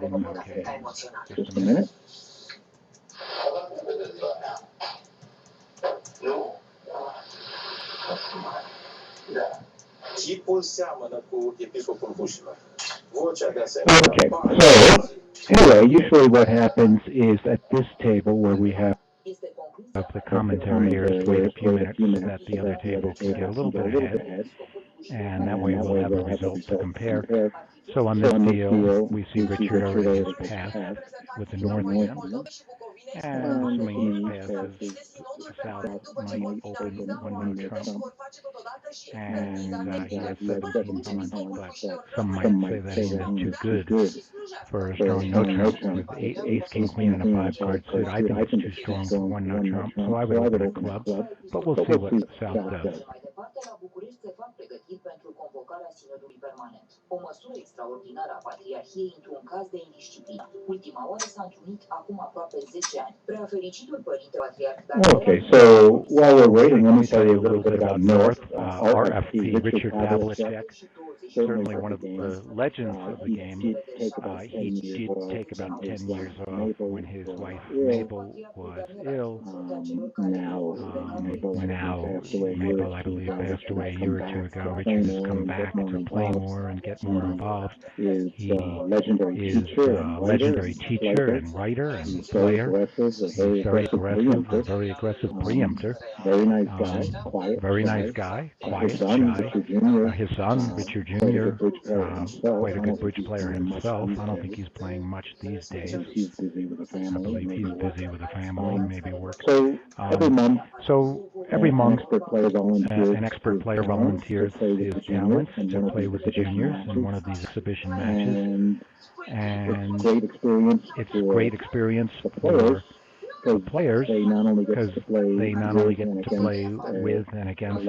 recording. Okay, just a minute. Okay, so anyway, usually what happens is at this table where we have the commentators wait a few minutes so that the other table can get a little bit ahead, and that way we'll have a result to compare. So on this deal, we see Richard already has passed with the north hand, and assuming he passes, the south might open 1-note trump, and he has 17 pawns, but some might say that he is too good for a strong no trump with ace, king, queen, and a 5-card suit. I think it's too strong for 1-note trump, so I would open a club, but we'll see what south does. Okay, so while we're waiting, let me tell you a little bit about North, RFP, Richard Pavlicek, certainly one of the legends of the game. He did take about 10 years off when his wife Mabel was ill. Now Mabel, I believe, passed away a year or two ago. Richard has come back to play more and get more involved. He is a legendary teacher and writer and player. He's very aggressive, a very aggressive preemptor. Very nice guy, quiet, shy. His son, Richard Jr., quite a good bridge player himself. I don't think he's playing much these days. I believe he's busy with a family, maybe work. So every month, an expert player volunteers his talents to play with the juniors in one of these exhibition matches, and it's a great experience for players because they not only get to play with and against a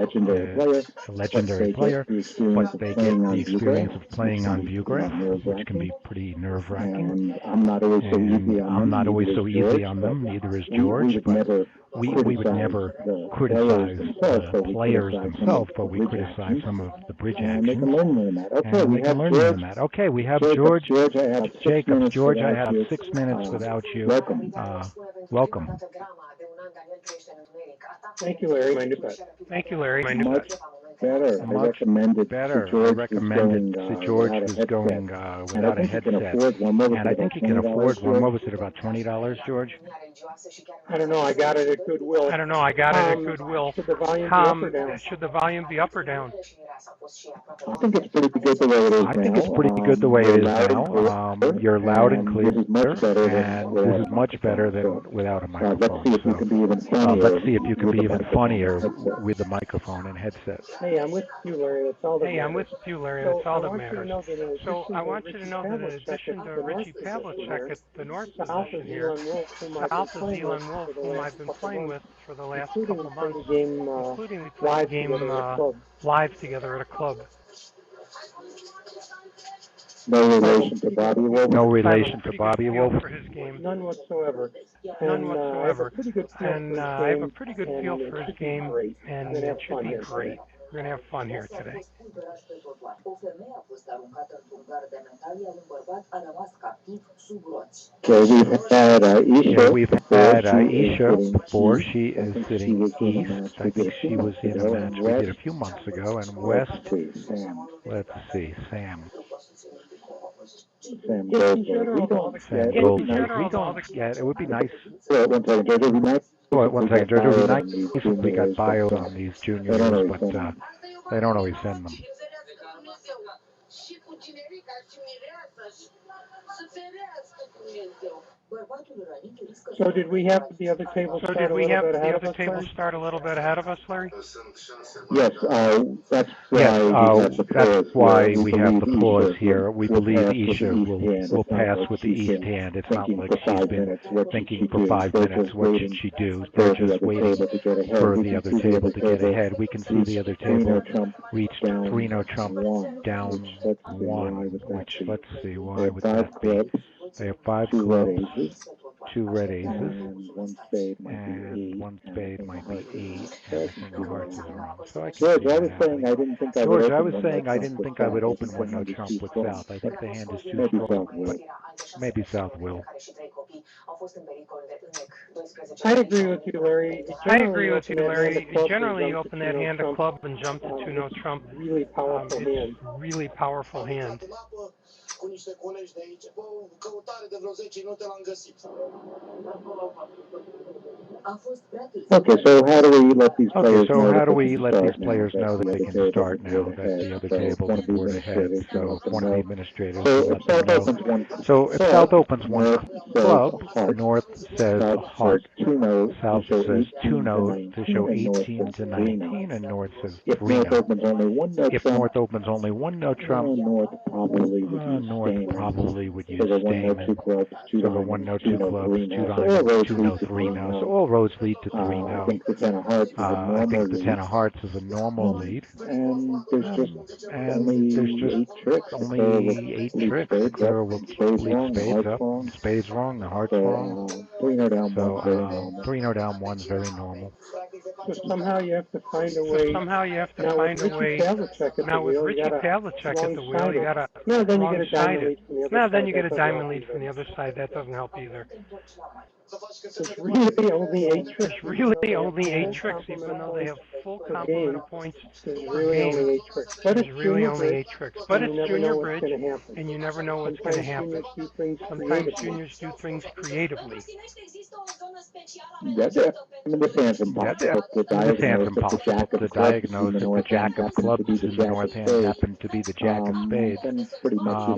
legendary player, but they get the experience of playing on Viewgraph, which can be pretty nerve-wracking. And I'm not always so easy on them, neither is George, but we would never criticize the players themselves, but we criticize some of the bridge action. And we can learn more than that. Okay, we have George Jacobs. George, I have 6 minutes without you. Welcome. Thank you, Larry. Thank you, Larry. Much better. I recommend it to George, who's going without a headset. And I think he can afford one. What was it, about $20, George? I don't know. I got it at Goodwill. Should the volume be up or down? Should the volume be up or down? I think it's pretty good the way it is now. I think it's pretty good the way it is now. You're loud and clear, and this is much better than without a microphone. Let's see if you can be even funnier with the microphone and headset. Hey, I'm with you, Larry. That's all that matters. So I want you to know that in addition to Richie Pavlicek at the North position here, South is Zealand Wolf, whom I've been playing with for the last couple of months, including we played the game live together at a club. No relation to Bobby Wolf? No relation to Bobby Wolf? None whatsoever. And I have a pretty good feel for his game, and it should be great. We're going to have fun here today. Okay, we've had Isha before. She is sitting east. I think she was in a match we did a few months ago. And west, let's see, Sam Goldberg. Yeah, it would be nice. One second, George, it would be nice if we got bios on these juniors, but they don't always send them. So did we have the other table start a little bit ahead of us, Larry? Yes, that's why we have the pause here. We believe Isha will pass with the east hand. It's not like she's been thinking for 5 minutes what should she do. They're just waiting for the other table to get ahead. We can see the other table reached 3-no trump down 1, which, let's see, why would that be? They have 5 clubs, 2 red aces, and 1 spade might be 8, and the king of hearts is wrong. So I can see that happening. George, I was saying I didn't think I would open when no trump with South. I think the hand is too strong, but maybe South will. I'd agree with you, Larry. I agree with you, Generally, Larry. Generally, you open that hand of club and jump to 2 no trump. Really powerful hand. It's really powerful hand. Okay, so how do we let these players know that they can start now that the other table's a board ahead? So if one of the administrators can let them know. So if South opens one club, North says a heart, South says 2 note to show 18 to 19, and North says 3 note. If North opens only one no trump, North probably would use Stamen. So the 1 no 2 clubs, 2 diamonds, 2 no 3 no. So all roads lead to 3 no. I think the 10 of hearts is a normal lead. And there's just only 8 tricks. The clearer will lead spades up. Spades wrong, the heart's wrong. So 3 no down 1's very normal. So somehow you have to find a way. Now with Richie Pavlicek at the wheel, you got a wrong-sided. Now then you get a diamond lead from the other side. That doesn't help either. It's really only 8 tricks. There's really only 8 tricks, even though they have full complement of points per game. There's really only 8 tricks. But it's junior bridge, and you never know what's going to happen. Sometimes juniors do things creatively. This hand's impossible. To diagnose if the jack of clubs in the north hand happened to be the jack of spades, then pretty much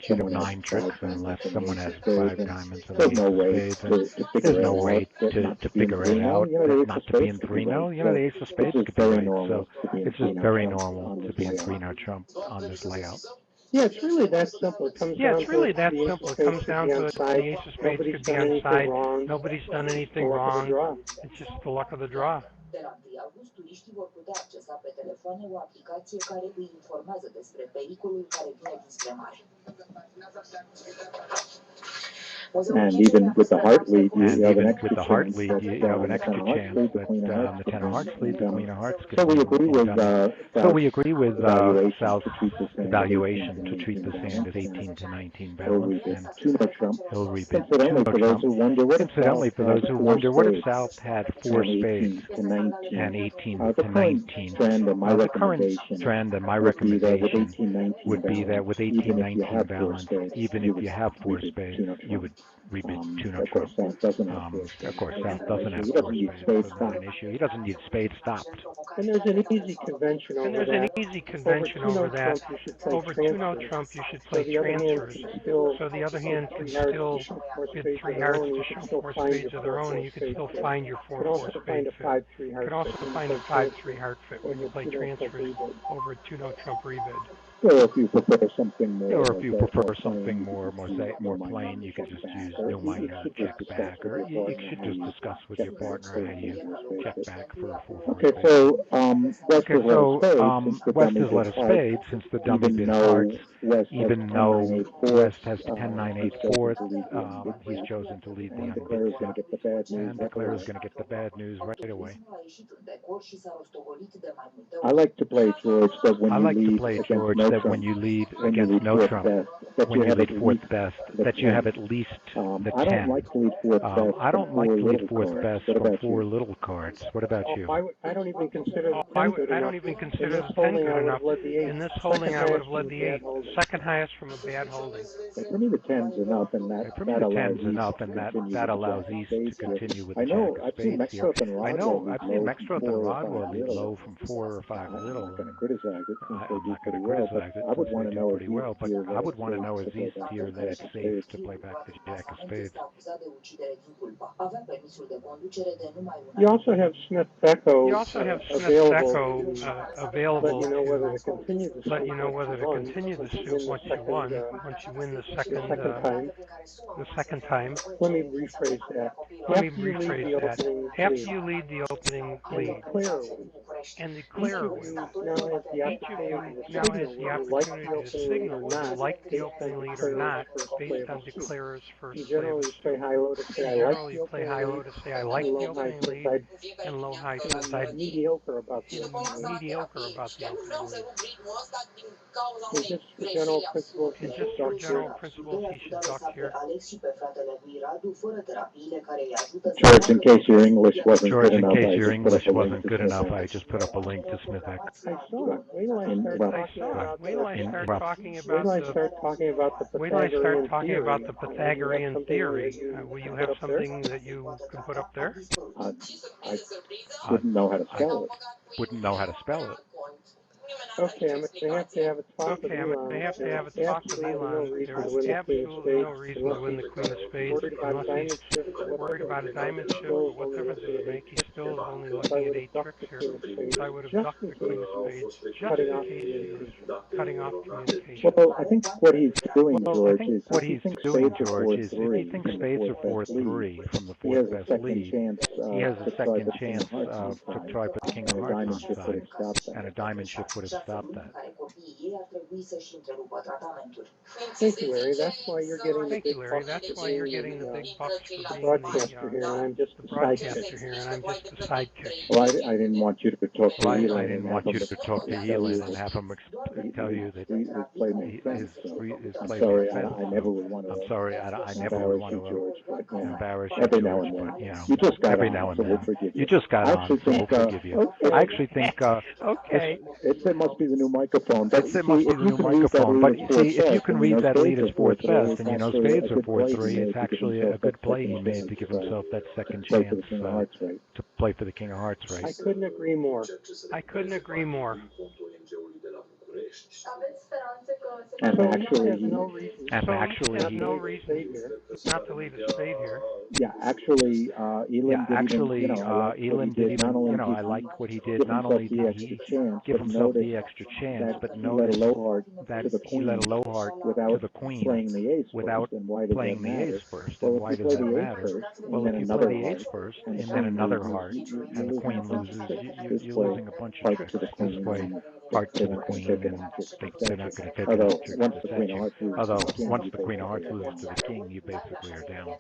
you'd have 9 tricks unless someone has 5 diamonds and the ace of spades. And there's no way to figure it out, not to be in 3-0. You know, the ace of spades could be right. So it's just very normal to be in 3-0 trump on this layout. Yeah, it's really that simple. It comes down to the ace of spades could be on side. Nobody's done anything wrong. It's just the luck of the draw. Turiștii vor putea accesa pe telefoane o aplicație care îi informează despre pericolul care vine dinspre mare. And even with the heart lead, you have an extra chance that the 10 of hearts lead, the queen of hearts could So we agree with South's evaluation to treat this hand as 18 to 19 balance, and he'll rebid 2 no trump. Incidentally, for those who wonder, what if South had 4 spades and 18 to 19? The current trend and my recommendation would be that with 18-19 balance, even if you have 4 spades, you would rebid 2 no trump. Of course, South doesn't have 4 spades, so it's not an issue. He doesn't need spades stopped. And there's an easy convention over that. Over 2 no trump, you should play transfers. So the other hand can still bid 3 hearts to show 4 spades of their own, and you can still find your 4-4 spade fit. You can also find a 5-3 heart fit when you play transfers over a 2 no trump rebid. Or if you prefer something more plain, you can just use no minor check back, or you should just discuss with your partner how you check back for a 4-4. Okay, so West has led a spade since the dummy bid hearts. Even though West has 10-9-8 fourth, he's chosen to lead the unbid set, and the clear is going to get the bad news right away. I like to play George that when you lead against no trump, when you lead fourth best, that you have at least the 10. I don't like to lead fourth best from 4 little cards. What about you? I don't even consider the 10 good enough. In this holding, I would have led the 8. Second highest from a bad holding. For me, the 10's enough, and that allows East to continue with the jack of spades here. I know, I've seen Mextroth and Rodwell lead low from 4 or 5 little. I'm not going to criticize it since they do pretty well, but I would want to know as East here that it's safe to play back the jack of spades. You also have Smith-Beko available to let you know whether to continue the suit once you win the second time. Let me rephrase that. After you lead the opening lead, and declarer wins. Each of you now has the like opportunity the to opening lead signal or whether you not, like the based on opening lead or declarer's not, first play based of on a suit. declarer's first You play of a generally play suit. high-low to say, You I like generally the play opening high-low lead, to say, I and like the low-high opening since lead, I'm and low-high since I'm mediocre about the opening lead. mediocre about the opening lead. And just for general principles, And you just should for duck general here. principles, he should duck here. George, in case your English wasn't George, good in enough, case I your just put up English a link wasn't to good enough, Smith. I just put up a link to Smith. I saw it. Wait till I start Well, talking about Wait till I start talking about the wait till I start talking about the Pythagorean theory. Will you have put up there? something that you can put up there? I wouldn't know how to I spell it. wouldn't know how to spell it. Okay, I'm going to have to have a talk with Okay, I'm Elon. going to have to have a talk with Elon. There is absolutely no reason to win the Queen of Spades unless he's worried about a diamond shift, but what difference does it make? He still is only looking at 8 tricks here. So I would have ducked the Queen of Spades just in case he was cutting off communication. Well, I think what he's doing, George, is What if he he's thinks doing, spades are George, is if he 4-3 thinks from the spades are fourth best lead, 4-3 from the he has fourth a best second lead, chance he has to a try second the King chance of Hearts on to side, try put the King of and a Hearts diamond on shift would side, have stopped that. and a diamond shift would have stopped that. Thank you, Larry. That's why you're getting the Thank big you, Larry. bucks That's for why being you're getting the big bucks for the being broadcaster here, and I'm just the the broadcaster sidekick. here, and I'm just the sidekick. Well, I didn't want you to talk to Well, I Elon didn't and have want you him to talk to tell you Elin and have him tell you that his play makes sense. his So his I'm play sorry, makes sense. I never would want I'm to sorry, I never would embarrass want you, to George, but embarrass you, every now George, and then. but You just got every on, now and so we'll then. forgive you. You just got I on, actually so we'll think, forgive you. I actually think Okay. it must be the new microphone. But it must be the new microphone. But you see, if you can read that lead as fourth best, and you know spades are 4-3, it's actually a good play he made to give himself that second chance to play for the King of Hearts I race. couldn't agree more. I couldn't agree more. And So actually, he has no reason. And So actually, he has he no reason not to leave a spade here. yeah, actually, Elin did even, you know, I like what he Elin did did. Not even, only you know, did I he like what he did. give Not himself only the did extra he chance, give but himself notice the extra chance, that but he let a notice low heart that to the he let a queen low heart without to the queen playing the ace without first. And why does playing that the matter? ace first. Well, And if why you does play that the ace matter? first, and Well, then if you play another the ace heart, first and the and then queen another loses, heart, you're and the losing queen a bunch loses, of tricks. you're This losing a bunch of heart tricks. to the This queen, way, and heart to they're the not going to queen, take and any tricks to they're protect not you. going to take any Although tricks once to the protect queen of you. hearts loses to Although the king, once you the queen of basically hearts are loses down. to the king, you basically are down.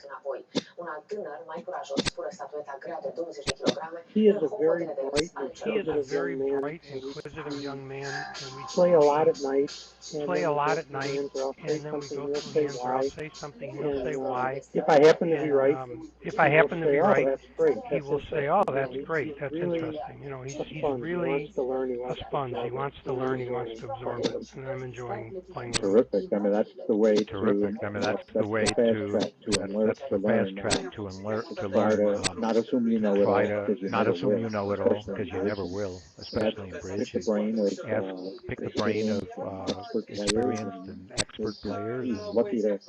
He is a very bright, He is a inquisitive very young man, bright, and inquisitive young man, and we play a lot at night. And play then a we lot go at through night, hands, or I'll say and then we something, go he'll through say hands, or I'll why. say something, he'll And say why. if I happen to be And right, if I he happen will to be say, "Oh, right, that's great. he That's will say, "Oh, interesting." that's You know, great. he's That's really interesting." You know, a he's sponge. He really wants to learn. He a wants to sponge. He absorb it. wants to And I'm learn. He wants enjoying to absorb playing it, with him. and I'm enjoying playing with him. Terrific. I mean, that's the way Terrific. to, I mean, you know, that's the that's way the fast to track to unlearn, that's the fast track to to try learn. to not assume you know it Try all, to because you not never assume will, you know it all, especially because in you bridge. never will, That's especially in bridge. pick the brain of Pick the brain of experienced players, experienced and and expert players, he's and lucky to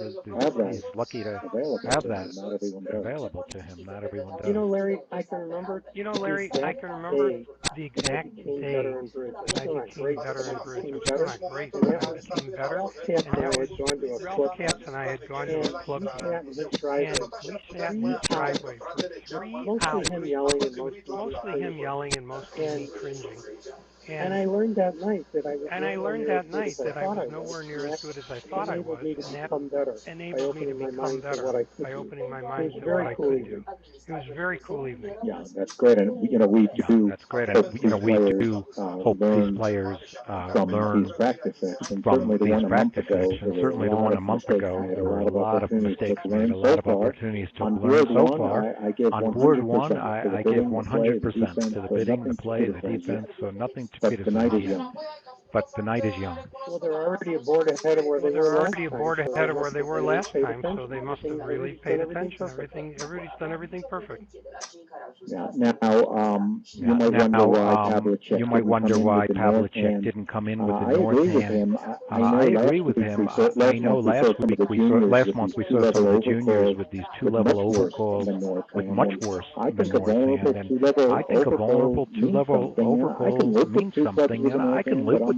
have that he's lucky to available have to that him. Not everyone does. available to him. Not everyone You does. know, Larry, I can remember You know, the Larry, I exact can remember day the that I exact became day better in bridge. I'm that I still not became great, better but I in bridge. became I'm still better. not great, And but that I was became better. Ralph Katz And and that I was had gone to a Ralph club Katz and I had gone to a and club we meeting, sat in his driveway and we sat in 3 his hours, driveway for 3 mostly him hours, yelling and mostly me mostly him cringing. yelling and mostly me And cringing. and And I learned that night that I was and I nowhere learned near as that good night as I that I thought was I was, nowhere and near as that good as I thought I enabled was, me to and that become better by enabled me to opening my become mind to better what I could by do. opening my It was mind a to what very I cool could do. evening. It was a very cool evening. Yeah, that's great. And you know, we Yeah, do that's great. hope And these you know, we players do hope these learn players from learn these practice sets. And from certainly the these one a month practice ago, sets. there And were a certainly the lot one a of month mistakes ago, made, a there were lot a of lot of opportunities mistakes to made, learn a so lot of far. opportunities to On learn board so one, far. I give On board 100% one, to the I give bidding, the play, the 100% defense, to the so bidding, the nothing to play, the criticize defense, yet. so nothing to But the night criticize is yet. young. But the night is young. Well, they're already aboard ahead of where Well, they they're were last already time, aboard so ahead they of where must they have were really last paid time, so attention. they must have really Everybody's paid done everything attention. perfect. Everybody's done everything perfect. Yeah. Now, you might wonder Now, why you Pavlicek might didn't come wonder in with why the north Pavlicek hand. didn't come in with the I north agree with hand. him. I know I agree with last him. I last know month we saw some of the juniors last with month these we saw some two-level of the juniors overcalls with these with two-level much worse overcalls than north with hand. much And worse I than think a north vulnerable hand. And two-level I think a overcall vulnerable means two-level something. And I can overcall live with means two clubs something. with a And I north can hand, live but with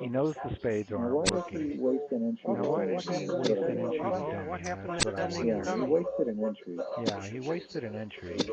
he knows the spades aren't working. Now, why did he waste an entry to dummy? What happened That's to what I dummy want and to dummy? know. Yeah, he wasted an entry.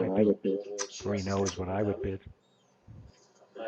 I think 3 knows what I would bid.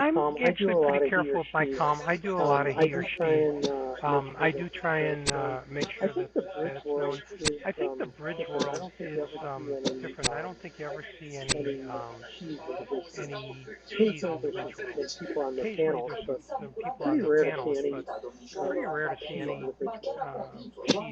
I'm actually pretty careful with my com. I do a lot of he or she. I do try and make sure that it's known. I think the bridge world is different. I don't think you ever see any she's on the bridge world. Occasionally there's some people on the panels, but it's pretty rare to see any she's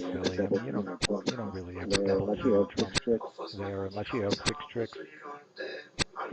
that's silly. I mean, you don't really ever double zero Trump there unless you have 6 tricks.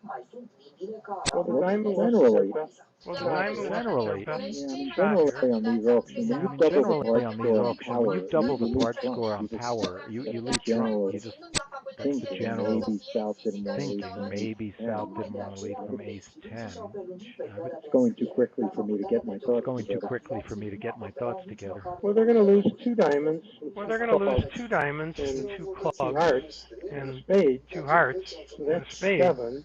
mai sunt limbile ca Well, the arabul diamond chineză was și their generally, best. japoneza. Well, the Dar diamond was deocamdată, their generally, best corespunzător shot here. on these auctions, when yeah, I you mean, double the generally parts on these score on auctions, when power, you double the you lose part trump. score on You just power, you lose trump. generally You just think the that general maybe South didn't want to lead thinking from ace maybe 10. South Tocmai didn't de want to lead aceea, from unele ace instituții 10. și-au prelungit But perioada It's de going too înscriere, quickly dar for me to facultatea get my pentru thoughts going too together. quickly for me to get my thoughts inițiații nu together. au Well, they're going to lose parte two diamonds and Well, two they're going to lose clubs two diamonds and and two two clubs hearts and a and spade. two hearts So and a that's spade. 7.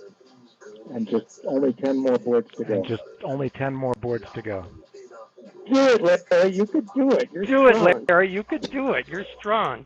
And just only 10 more boards to go. And just only 10 more boards to go. Do it, Larry. You could do it. You're Do strong. it, Larry. You could do it. You're strong.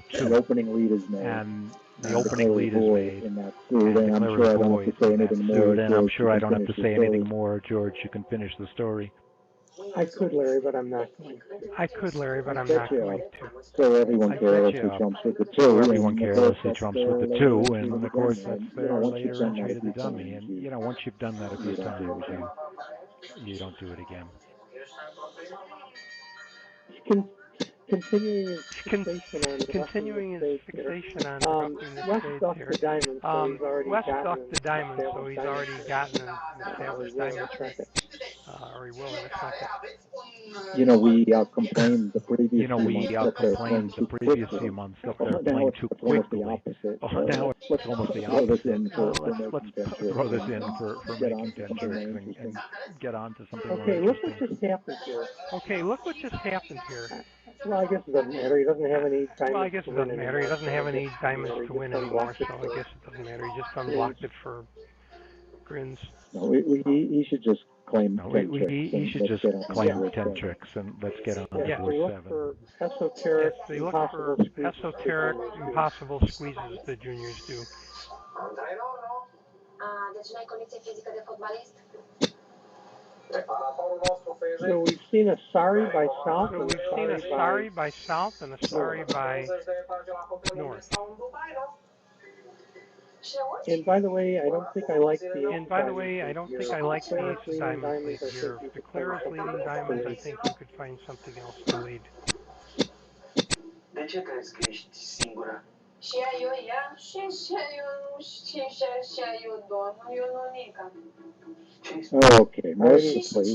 to it. And the opening lead is made, and declare is void in that suit, and I'm sure I don't have to say anything more. George, you can finish the story. I could, Larry, but I'm not going to. I could, Larry, but I'm not going to. So everyone carelessly trumps with the two. So everyone carelessly trumps with the two, and of course that's their later entry to the dummy. And once you've done that a few times, you don't do it again. Continuing his fixation on roughing the West spades ducked here. the diamond, West ducked the diamond, so he's already gotten an established diamond trick, or he will in a second. We complained the previous few months that they're playing too quickly. Now it's almost the opposite. Let's throw this in for making 10 tricks and get on to something more interesting. Okay, look what just happened here. Well, I guess it doesn't matter. He doesn't have any diamonds. Well, I guess it doesn't matter. He doesn't have any diamonds to win anymore, so I guess it doesn't matter. He just unblocked it for grins. No, he should just claim 10 tricks. He should just claim 10 tricks, and let's get on to board 7. Esoteric, they look for esoteric, impossible squeezes the juniors do. Deci n-ai condiție fizică de fotbalist? So we've seen a sorry by south, so we've seen a sorry by south and a sorry by north. And by the way, I don't think I like the. And by the way, I don't think I like the ace of diamonds lead here. If Declare is leading diamonds, I think you could find something else to lead. De ce crezi că ești singură? Și ea, și eu nu știu, și eu domnul, eu nu nica. Okay, ready to play.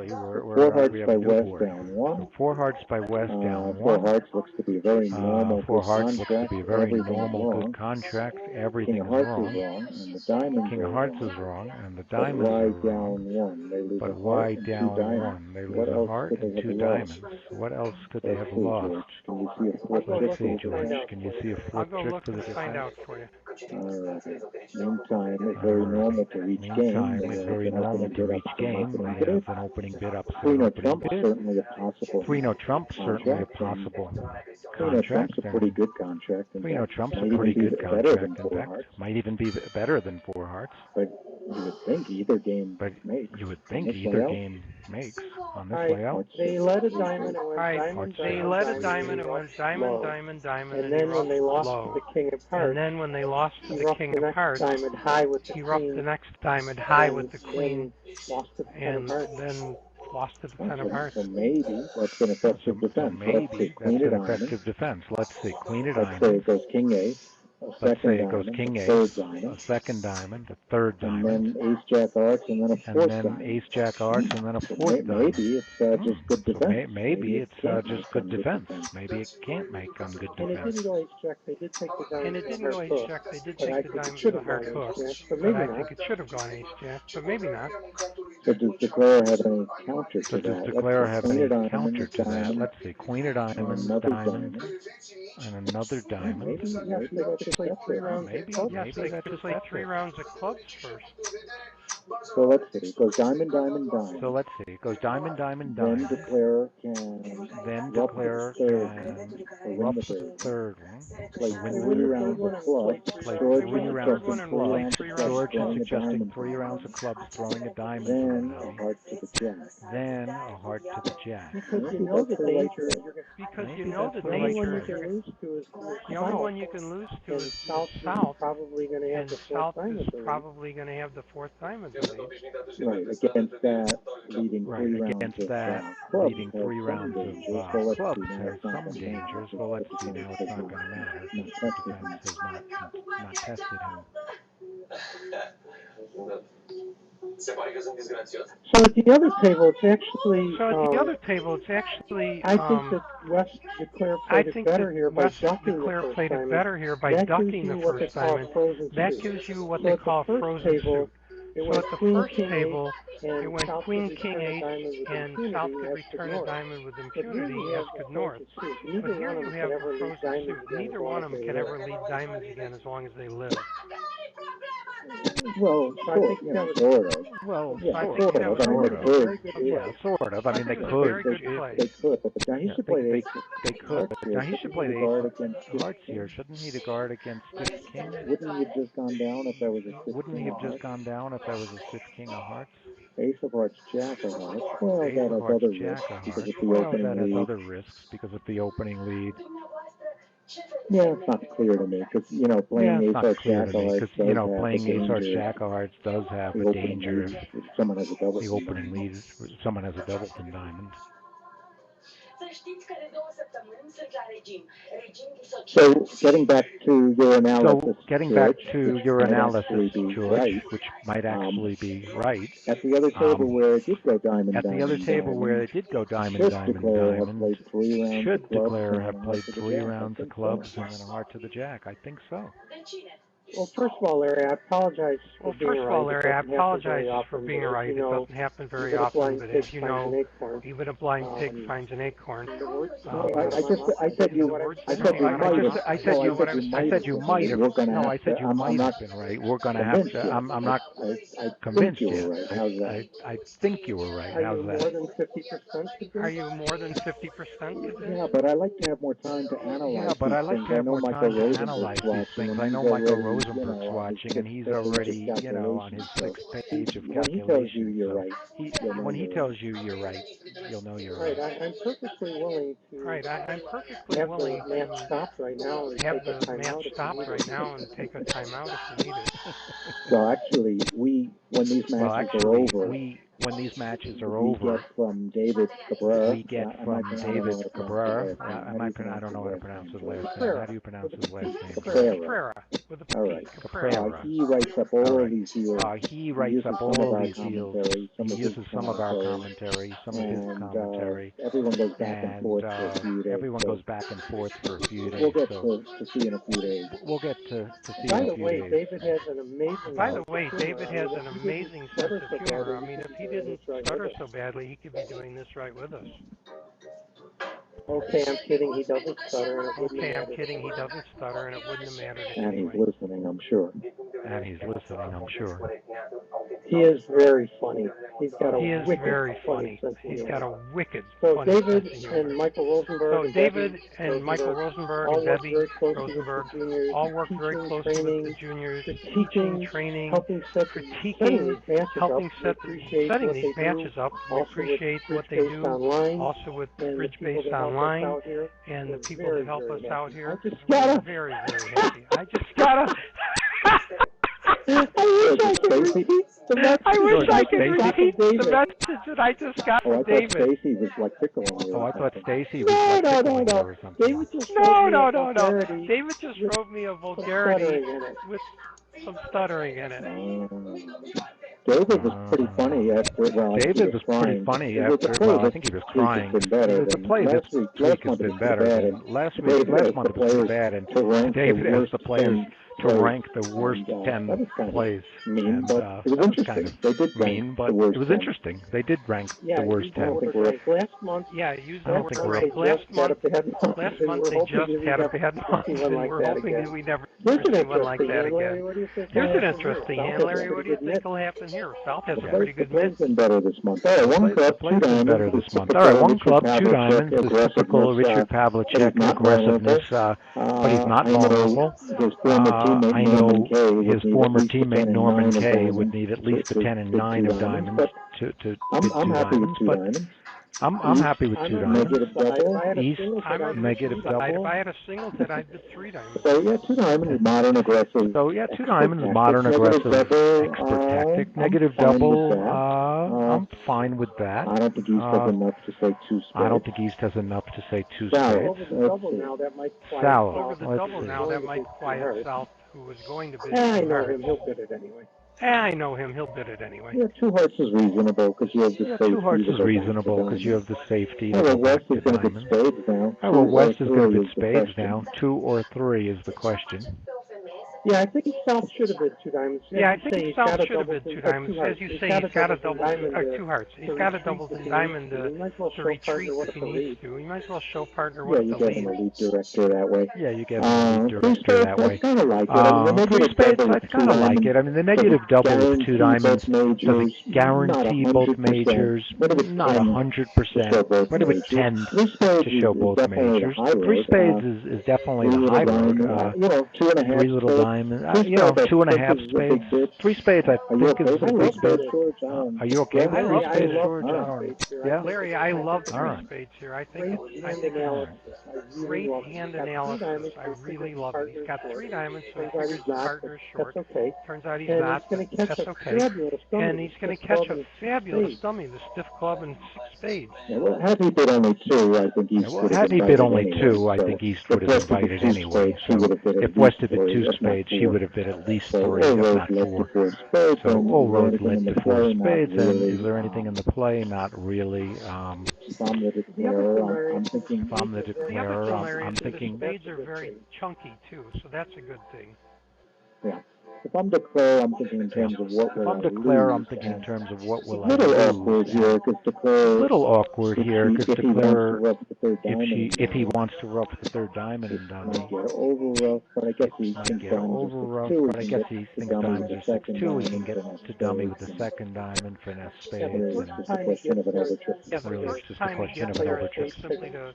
We have a new board. Four hearts by West down 1. So 4 hearts by West down 1. 4 hearts looks to be a very normal 4 hearts good looks to be a very normal good wrong. contract. Everything King of is Hearts wrong. is wrong, and the diamonds King of Hearts is wrong, and the diamonds but are wide wrong. down 1. They lose But a heart wide and down 2 diamonds. 1. They What lose a else heart could and they 2 have diamonds. lost? What else could they have See, lost? George. Can you see a flip Let's trick? see, George. Can you see a I'll flip go trick look to the and find defense? out for you. Meantime, it's very normal to each game. Meantime, it's very normal to each game. They have an opening bid up. Queen of Trump is certainly a possible. Queen of Trump certainly a possible Queen of Trump's contract. a pretty good contract. Queen of Trump's a pretty good contract. In fact, might even be better than 4 hearts. But you would think either game makes. You would think either game makes on this layout. They led a diamond and went diamond. They led a diamond and went diamond, diamond, diamond, and then when they lost low. to the King of Hearts, And then when they lost to the King of Hearts, diamond high with the he Queen, roughed the next diamond high with the Queen, lost to the and then lost to the Ten of Hearts. So maybe that's an effective defense. Maybe that's an effective defense. Let's see, Queen of Let's say Diamonds. it goes King 8. Let's say it goes King a 8, third diamond, a second diamond, a third and diamond, then Ace Jack Hearts, and then a and fourth then diamond. Ace Jack Hearts, and then a So fourth diamond. maybe it's just good defense. So maybe it's can't just make good on defense. Maybe it can't make on good and it defense. didn't go ace jack. They did take the diamond. And it didn't go ace jack. They did But I take the think it diamond should to the have heart gone hook. ace jack, but But maybe I not. think it should have gone ace jack, but maybe not. So does Declare have any counter to So does that? Declare have Queen any of Diamonds, counter to that? diamond, Let's see, Queen of Diamonds, another diamond, diamond. and another diamond. Maybe you have to play 3 rounds. Maybe Yes, they have to play 3 rounds of clubs first. So let's see. It goes diamond, diamond, diamond. So let's see, it goes diamond, diamond, Then diamond. Declare can Then Declare can win rough the the third one. play 3 rounds of clubs. Play George 3 is rounds suggesting of 3 clubs. rounds of clubs, George is throwing a suggesting diamond. 3 rounds of clubs, throwing a diamond to Then the a dummy. heart to the jack. Then a heart to the jack. Because you know the danger. Because Maybe you know that's the the The only one danger. you can lose to is The only one you can lose to and is South. South, Probably going to have and the South fourth diamond. is probably going to have the 4th diamond to lead. Right, against that, leading 3 rounds Against of that, clubs leading has 3 some rounds of dangers. So let's clubs see, now has it's not some gonna dangers. matter. Well, let's see, now it's not going to matter. Not tested. Defense has not tested him. Se pare că sunt disgrațios. So at the other table, it's actually. So at the other table, it's actually. I think that West Declare played it better here by West ducking Declare the first played it diamond. better here by That ducking gives the you what they first call diamond. frozen That suit. gives you what So they at the call first frozen table, suit. It So went at the Queen, first King, table, and it went South Queen, could King, return a 8, diamond with and impunity South could as return north. a diamond with But here impunity you as have could the north. frozen suit. But Neither here one of you them have can the ever lead frozen diamonds suit. again as Neither long one as of them they can live. ever lead diamonds again as long as they live. Well, So I think that was sort of. Well, so I sort, think that was I mean, sort they of. a very good Yeah, play. sort of. I mean, It they was a could. very good play. They could, but now he Yeah, should play the ace. they could. Hearts here. Now he should play the guard ace against of hearts here, shouldn't he? To guard against fifth king. Wouldn't he have just gone down if that was a fifth Wouldn't he king have of just hearts? gone down if that was a fifth king of hearts? Ace of hearts, jack of hearts. Well, Ace that of has hearts, other jack risks of because hearts. of the Well, opening that has lead. other risks because of the opening lead. Yeah, it's not clear to me because playing ace hearts, jack of hearts does have a Playing ace hearts, danger. jack of hearts does have The a opening danger lead, if someone has a double. the opening lead is someone has a doubleton diamond. So getting back to your analysis, George, which might actually be right. At the other table where it did go diamond, At the other table where it did go diamond, diamond, should declare have played 3 rounds of clubs and then a heart to the jack. I think so. Well, first of all, Larry, I apologize for being right. Larry, I It doesn't happen very apologize for often, being but right. It doesn't happen very even a often, blind but pig as you finds an know, acorn. even a blind pig finds an acorn. I said you might. I said you might have. No, I said you might have been right. We're going to have to. I'm not convinced yet. I think you were right. How's that? More than 50%? Are you more than 50% convinced? Yeah, but I like to have more time to analyze. Yeah, but I like to have more time to analyze these things. I know Michael Rosenberg's watching, and he's already, on his 6th page of calculations. So when he tells you you're right, you'll know you're right. I'm perfectly willing to. Right, I'm perfectly willing to match stopped right now and have the match stopped right now and take a timeout if we need it. So actually, when these matches are over, when these matches are we over, get from David Cabrera. We get from David Cabrera. I don't know how to pronounce his last name. How do you pronounce his last name? Caprera. With a All right. Caprera. He writes up all these deals. He writes up all these deals. He uses some of our commentary, some of his commentary. Everyone goes back and forth for a few days. Everyone goes back and forth for a few days. We'll get to see in a few days. We'll get to see in a a few days. David has an amazing. By the way, David has an amazing sense of humor. I mean, if he didn't stutter so badly, he could be doing this right with us. Okay, I'm kidding. He doesn't stutter, and it wouldn't Okay, I'm matter. kidding. He doesn't stutter, and it wouldn't have mattered And anyway. he's listening, I'm sure. He is very funny. He's got a He is wicked very funny. sense of He's humor. got a wicked So funny David sense of humor. and Michael Rosenberg. So David and Michael Rosenberg and Debbie Rosenberg all work very closely with the juniors, teaching, training, critiquing, helping setting these matches up. We appreciate what they do, also with Bridge-Based Online and the people that help us out here. We're very, very happy. I just gotta. I wish I could repeat the message that I just got from David. Stacy was like tickling you. I thought Stacy was like tickling you or something. No. David just wrote me a vulgarity with some stuttering in it. David was pretty funny after. David was pretty funny after. Well, I think he was crying. The play this week has been better. Last month it was pretty bad, and David asked the players to rank the worst 10 plays. And that was kind of mean, but it was interesting. They did rank the worst 10. Last month, last month they just had a bad month, and we're hoping that we never see one like that again. Here's an interesting hand, Larry. What do you think will happen here? South has a pretty good mid. Been better this month. All right, one club, 2 diamonds. Better this month. All right, 1 club, 2 diamonds. This typical Richard Pavlicek aggressiveness, but he's not vulnerable. I know his former teammate Norman Kay would need at least a 10 and 9 of diamonds to get 2 diamonds, but I'm happy with 2 diamonds. East, negative double. If I had a singleton, I'd bid 3 diamonds. So, 2 diamonds, modern aggressive. Modern aggressive, expert tactic. Negative double, I'm fine with that. I don't think East has enough to say 2 spades. I don't think East has enough to say 2 spades. Over the double now, that might quiet South, who was going to bid. I know him, he'll bid it anyway. I know him, he'll bid it anyway. Yeah, 2 hearts is reasonable because you have the safety. 2 hearts is reasonable because you have the safety. Well, West is going to bid spades now. West is going to bid spades now. 2 or 3 is the question. Yeah, I think South should have been two diamonds. Yeah, I think South should have been two diamonds. As you say, he's got a double two hearts. He's got a double diamond to retreat if he needs to. He might as well show partner what you to get lead. an elite director that way. Yeah, you get an elite director that way. I kind of like it. I mean, Three spades, I kind of like it. I mean, the negative double with two diamonds doesn't guarantee both majors, not 100%, but it would tend to show both majors. Three spades is definitely the high road. Three little diamonds, two and a half spades. Three spades, I think, is a big bet. Are you okay with three spades, George? Yeah? Larry, I love three All right. spades here. I think it's great hand analysis. I really love it. He's got three diamonds, so he figures the partner is short. Turns out he's not, but that's okay. And he's going to catch a fabulous dummy, the stiff club and six spades. Yeah, well, had he bid only two, I think East would have had he bid only anyway, two, I think East would have invited anyway. So if West had bid two spades, she would have bid at least three, if not four. So all roads led to four spades, and is there anything in the play? Not really. If I'm the declarer, I'm thinking. If I'm the declarer, I'm The thinking. spades are very chunky too, so that's a good thing. Yeah. If I'm declarer, I'm thinking in terms of what will I lose. If I'm declarer, I'm thinking in terms of what will I lose. A little awkward here, because declarer. A little awkward here, because declarer, if he wants wants to rough the third diamond in dummy, might get over rough, but I guess he thinks diamonds are 6-2. But I guess he thinks diamonds are 6-2. He can get to dummy with the second diamond for an S spades. It's just a question of an overtrip. Yeah, the really, first it's just a time he question gets of an there, overtrip. it's simply to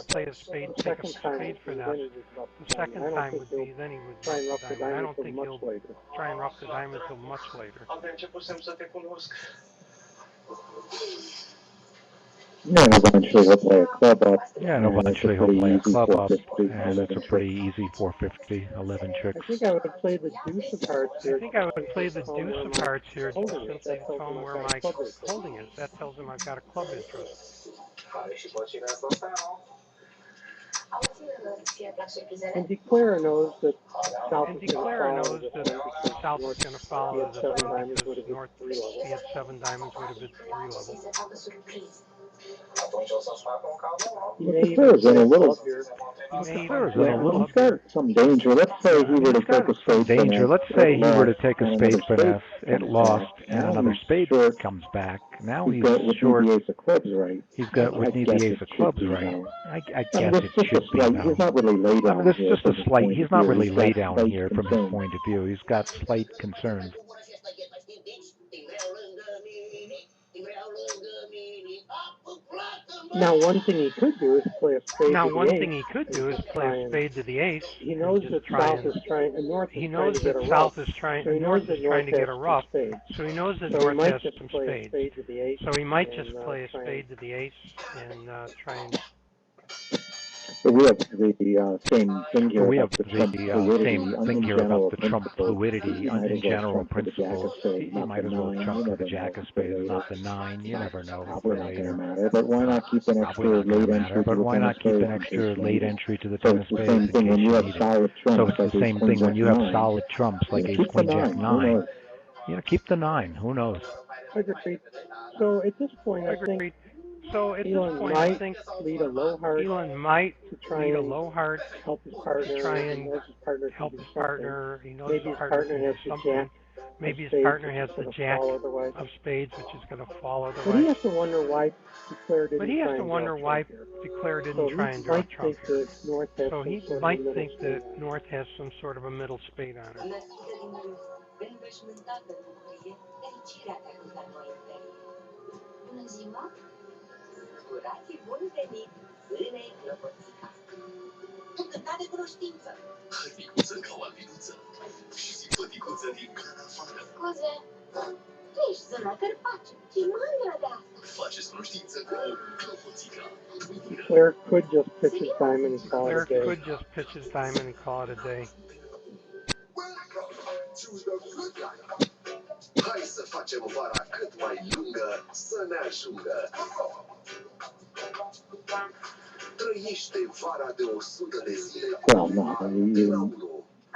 play a spade, take a spade for that. The second time would be, then he would try and rough the diamond. I don't think he'll try and rough the diamond until much later. Yeah, and eventually he'll play a club up. Yeah, and eventually he'll play a club up, and it's a pretty easy 450, 11 tricks. I think I would play the deuce of hearts here. I think I would play the deuce of hearts here, just simply to tell him where my holding is. That tells him I've got a club interest. And declarer knows that South is going to follow the defend because North, he had 7 diamonds, would have been 3 level. Declarer's in a little. He's got some danger. Let's say he were to take a spade danger. Let's say he were to take a spade finesse, it lost, and another spade comes back. Now he's short. The ace of clubs, right? He's got would need the ace of clubs, right? I guess it should be. He's not really lay down. I mean, this is just a slight. He's not really lay down here from his point of view. He's got slight concerns. Now, one thing he could do is play a spade. To the ace. He knows that South is trying, and North. He knows that South is trying, and North is trying to get a rough. So he knows that North has some spades. So he might just play a spade to the ace and try and. But we have the same thing here. We have the same thing here about the trump fluidity in general principles. You might as well trump with the jack of spades, not the 9. You never know for later. But why not keep an extra late entry? But why not keep an extra late entry to the 10 of spades in case you need it? So it's the same thing when you have solid trumps like ace, queen, jack, 9. You know, keep the 9. Who knows? So at this point, I think. So at Elon this point, might I think lead a low heart. Elon might lead a low heart help his partner. To try and help his partner. He knows his partner has something. Maybe his partner has the jack of spades, which is going to fall otherwise. But he has to wonder why Declare didn't. But he has to wonder why Declare didn't try and draw trump here. So he might think that North has some sort of a middle spade on it. Urați bun venit în clopoțica. Încântat de cunoștință. Hăticuță ca o albinuță și simpaticuță din grana afară. Scuze, tu ești zona Cărpace. Ce mândră de asta. Faceți cunoștință cu clopoțica. Claire could just pitch his diamond and call it a day. Claire could just pitch his diamond and call it a day. Hai să facem vara cât mai lungă, să ne ajungă. Trăiește vara de 100 de zile.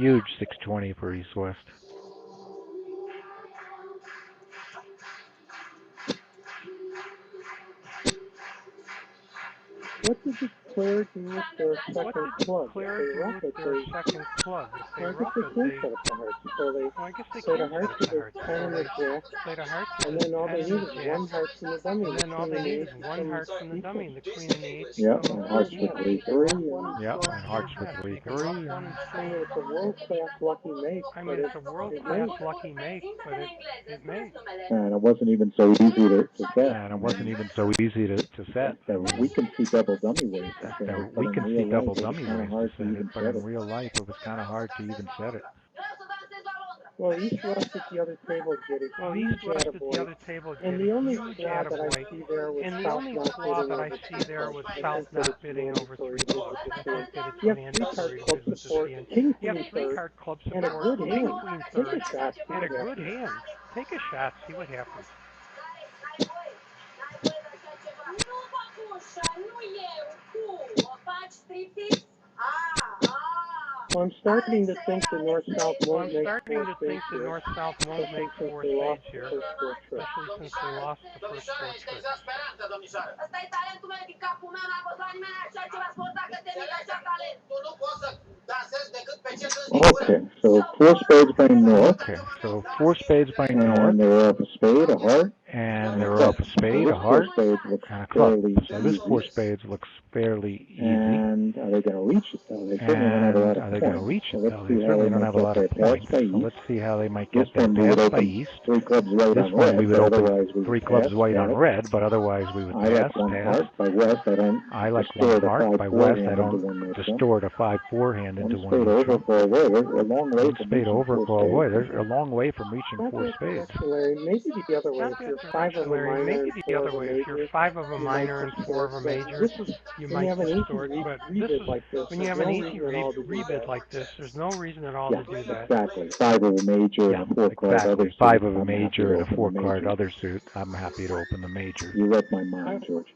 Huge 620 for east-west. What did the Claire do with their What second did club? Claire If they do rough with it, their second club? If they I guess rough they it, can set up the hearts. So they well, I guess they play the can set hearts up with the their hearts. 10 So and they the jack, play the hearts with and the then all 10 they and need the is jack, one heart from the dummy. and then all they need is one heart from the dummy. The queen and the ace Yep, become and hearts for equal. 3-3. Yep, and hearts for Yeah, you 3 can rough 3. one and I see. mean, it's a world-class lucky make, I but mean, it's a world-class lucky make, but it may. And it wasn't even so easy to set. And it wasn't even so easy to set. We can see double dummy ways to set it, but We in can real see life double it was dummy kind of ways to hard to set it, even but set in it. real life it was kind of hard to even set it. well, East West at the other table get a Well, huge East West at the attaboy. other table And get the a only huge flaw that I attaboy. see there was And the South only not flaw bidding that I over see there was I South think that not it's bidding over mandatory 3 to bid clubs. with I the 10. think that it's You have mandatory to club bid with the support, 10. king You have queen three third, card club and a support, good king hand. queen Take third, a shot. and a good hand. Take a shot, see what happens. Well, I'm starting to think the North-South Well, won't I'm make starting four to spades think that here, North-South won't especially make since 4 they lost spades the here, first 4 tricks. especially since they lost the first 4 tricks. Okay, so 4 spades by North. Okay, so 4 spades by North, And they were up a spade, a heart, and they were up a spade, a heart, and a club. So this 4 spades looks fairly easy. And are they going to reach it, though? They certainly don't have a lot of Are they going to points. reach So it, let's though? see They how they certainly don't might have a get lot their of pass points. by So East. let's see how they might This get their one we would pass by open East. 3 clubs white This on one red, we would but open otherwise we 3 would clubs pass. white on red, but otherwise we would I pass. like 1 heart by West. I don't I like 1 distort a heart by 5-4 West. I hand into 1 don't neutral. distort a 5-4 hand 1 into 1 spade over neutral. for a way. We're a long way 1 from spade reaching over 4 for a way. spades. They're a long way from reaching Not 4 that spades. direction, Larry. Maybe the other way. Not If that you're 5 of direction, a Larry. minor Maybe and the 4 other of a way. If you're major, 5 of a you might minor and 4 distort. of a But major, this is you when you might have an easy distort. But this rebid is like this. when you There's have an no easy reason at all to do rebid that. like this. There's no reason at all Yeah, to do that. exactly. 5 of a major Yeah, and a 4 card other exactly. suit. 5 of a I'm happy major to and a open 4 the card major. other suit. I'm happy to open the major. You read my mind, George.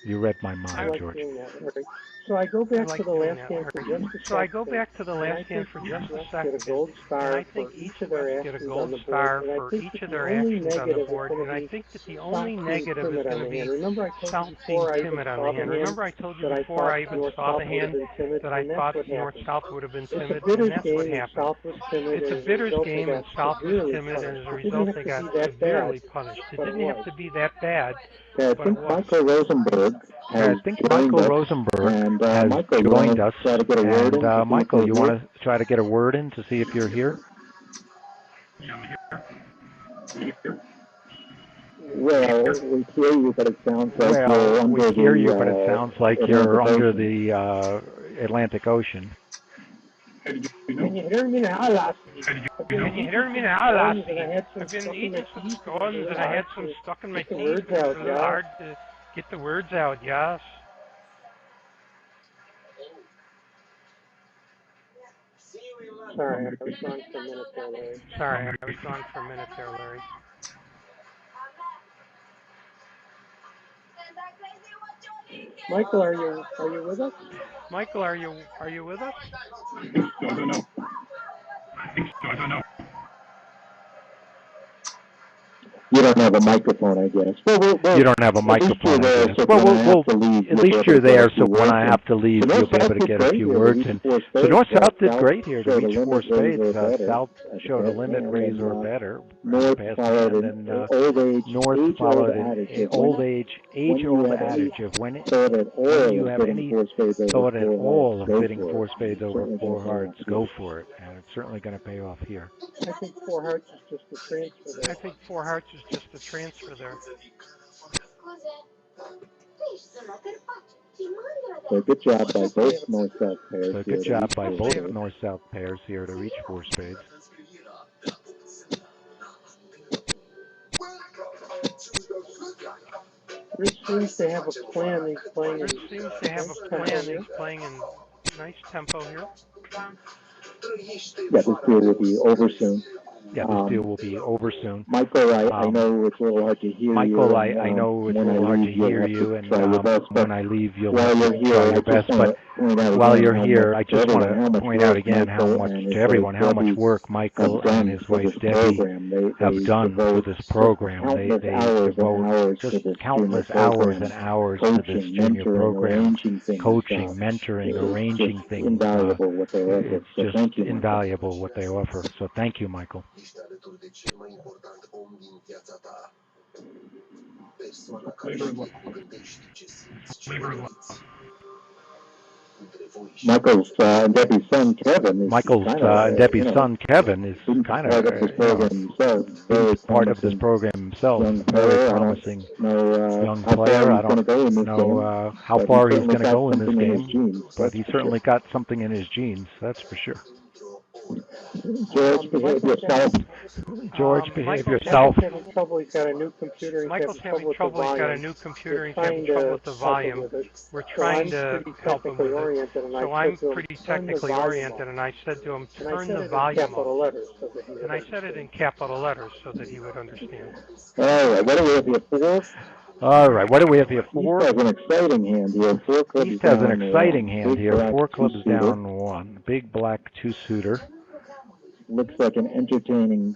You read my I mind, like George. doing that, Larry. So I go I back like to the doing last that, hand for Larry. just a So I second, go back to the and last I hand think for each just a West get a second, gold and I star think for each each of West their get a actions gold on the board, star and I for think each that of the their only actions on the negative is board, going and to I be think that the South only being negative is timid going on to the be hand. Remember I told you South being before I even timid on saw the the hand. hand Remember I told you that I before thought I even saw the North-South would have hand been timid, that I and that's thought what happened. North-South would have been It's a timid, and bidders that's what game, and happened. South was timid, It's a and as a bidders result they game, got and South was severely timid, and punished. as a It didn't result have they to got be that bad, severely punished. It but it didn't have was. to be that bad, Okay, I but it think was. Michael Rosenberg has I think joined Michael us. Rosenberg And has Michael, you joined want us. to try to get a word And in to see if Michael, you're you here? want to try to get a word in to see if you're here? Well, we hear you, but it sounds like you're Well, we under hear you, but it sounds like Atlantic you're under Ocean. the Atlantic Ocean. Can you hear me now, lassie? I've been Can you eating hear me some now, scones, and I lassie? had some I've been stuck in my eating some teeth, and it was a scones little and I had hard some to stuck in my get the teeth words and it was out, a little yeah. hard to get the words out, yes. Sorry, I was gone for a minute there, Larry. Sorry, I was gone for a minute there, Larry. Michael, are you with us? Michael, are you with us? I don't know. I don't know. You don't have a microphone, I guess. Well, You don't have a microphone, I guess. Well, at least you're there, so when I have to leave, you'll be able to get a few words in. So North-South did great here to reach 4 spades. South showed a limit raise or better. North followed and an old age, North followed an age-old adage adage of when you you have any thought at all of bidding 4 spades over 4 hearts, go for it. And it's certainly going to pay off here. I think 4 hearts is just a transfer there. I think 4 hearts is just a transfer there. So good job by both North-South pairs. So good job by both North-South pairs here to reach 4 spades. Rich seems to have a plan. He's playing in Rich seems to have a plan. He's playing in nice tempo here. Yeah, this here will be over soon. this deal will be over soon. Michael, I know it's a little hard to hear Michael, you. I know it's a little hard to hear you, and when I leave, you'll while have you're to here, try your best. But while you're here, I just want to point out again how much work Michael and his wife Debbie have done for this program. They devote just countless hours and hours to this junior program, coaching, mentoring, arranging things. It's just invaluable what they offer. So thank you, Michael. Michael's and Debbie's son Kevin is kind of been part of this program himself. Very promising young player. I don't know how far he's going to go in this game, but he certainly got something in his genes. That's for sure. George, behave yourself. George, behave yourself. Michael's having trouble. He's got a new computer. Michael's having trouble. He's got a new computer. He's having trouble with the volume. We're trying to help him with it. So I'm pretty technically oriented, and I said to him, turn the volume up. And I said it in capital letters so that he would understand. All right, what do we have here? 4? All right, what do we have here? 4? East has an exciting hand here. 4 clubs East has an down, exciting hand here. Black 4 clubs two-suiter. down 1. Big black 2-suiter. Looks like an entertaining.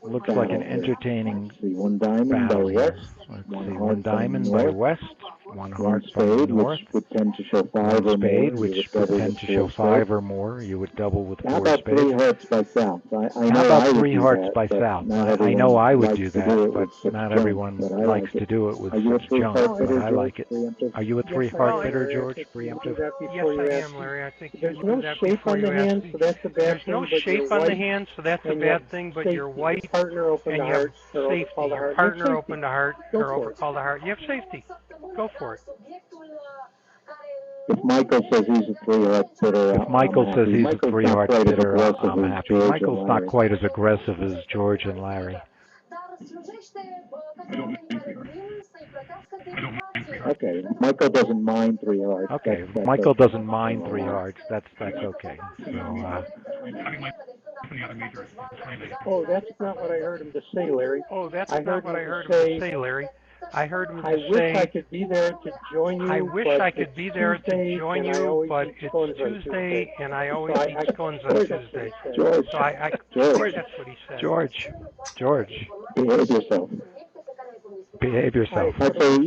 Looks like an entertaining one diamond battle by here. west. Let's see, 1 diamond by west, 1 heart by north. Which would tend to show 5 1 or spade, more. which would tend to show 5 or more. You would double with 4 spades. How about 3 hearts by south? How about 3 hearts by south? I know I would do that, but not everyone likes to do it with 6 junk, but I like it. Are you a 3-heart bidder, George? Preemptive? Yes, I am, Larry. I think there's no shape on the hand, so that's a bad thing. There's no shape on the hand, so that's a bad thing, but you're white and you have safety. Your partner opened a heart or overcalled a heart. You have safety. Go for it. If Michael says he's a 3-heart bidder, I'm happy. Michael's not quite as aggressive as George and Larry. Okay, Michael doesn't mind 3 hearts. Okay, Michael doesn't mind 3 hearts. That's okay. So, oh, that's not what I heard him to say, Larry. Oh, that's not what I heard him to say, Larry. I heard him to say, I wish I could be there to join you. I wish I could be there to join you, but it's Tuesday, and I always eat scones on Tuesday. George, so George, that's what he said. George, behave yourself. Behave yourself. So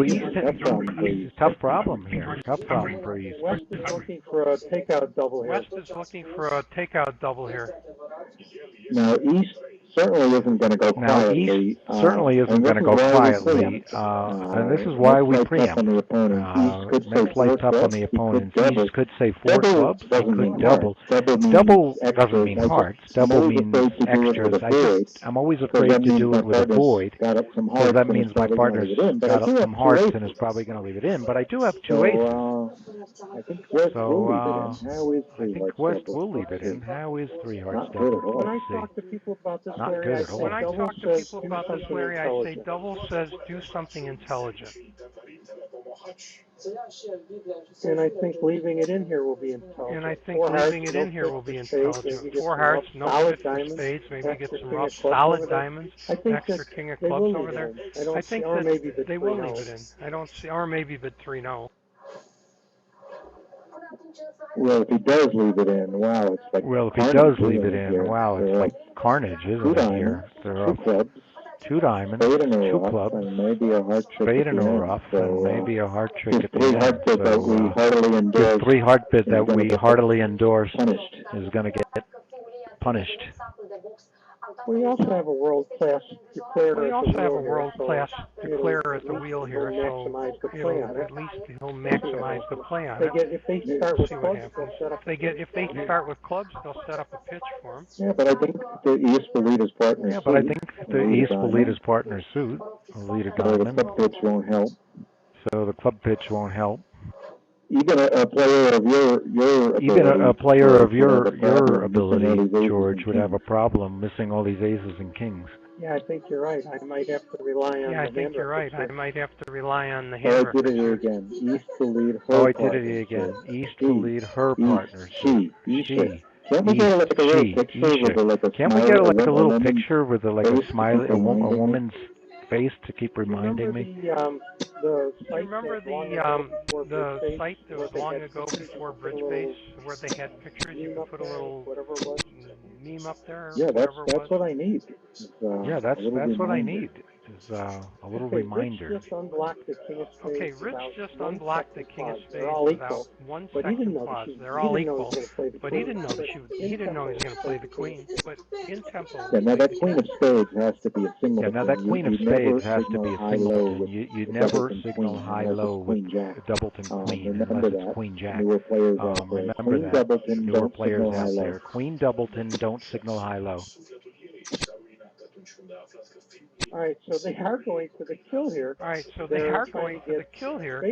East, tough problem here. Tough problem for East. West is looking for a takeout double here. West is looking for a takeout double here. Now East certainly isn't going to go quietly. East certainly isn't going to go quietly, and this is why we preempt. It makes life tough on the opponents. East could say 4 clubs. He could double. Double doesn't mean hearts. Double means extras. I'm always afraid to do it with a void, because that means my partner's got up some hearts and is probably going to leave it in. But I do have 2 aces. I think West will leave it in. How is 3 hearts double? When I talk to people about this, Larry, I say double says do something intelligent. And I think leaving it in here will be intelligent. 4 hearts, no fit for spades, maybe get some rough, solid diamonds, extra king of clubs over there. I think that they will leave it in. I don't see, or maybe bid 3 no. Well, if he does leave it in, wow, it's like carnage, isn't it? Here, there are 2 diamonds, 2 clubs, maybe a heart trick, spade and a rough, and maybe a heart trick at the end. So, 3 heart bid that we heartily endorse is going to get punished. We also have a world-class declarer at the wheel here, so at least he'll maximize the play on it. If they start with clubs, they'll set up a pitch for him. Yeah, but I think the East will lead his partner suit. Will lead a So diamond. the club pitch won't help. So the club pitch won't help. Even a player of your ability, George, would have a problem missing all these aces and kings. Yeah, I think you're right. I might have to rely on the hand. I did it again. East will lead her East will lead her partner. She. Can't we get like a little picture with like a Can't we smiley, get like a little woman's picture with like a face to smiley, keep a reminding me? woman's face to keep reminding me? Do you remember the site that was long ago before Bridgebase where they had pictures? You could put a little meme up there, Yeah, whatever it that's was. what I need. Is, Yeah, a little that's what I reminder. need. Is a little reminder. Okay, Rich just unblocked the King of Spades without 1 second pause. They're all equal, but he didn't know he didn't know he was going to play the Queen. But in tempo, Yeah, now played that the Queen King. of Spades has to be a Yeah, now that singleton. Queen of You Spades never has to signal be a high-low singleton. with You the never Doubleton signal Queen unless it's high-low with Queen Jack. Doubleton Queen unless Remember it's that. Queen Jack. Newer players out there. Remember Queen that. Doubleton Newer don't players signal out high-low. there. Queen Doubleton don't signal high-low. All right, so they are going for the kill here. All right, so they are going for the kill here.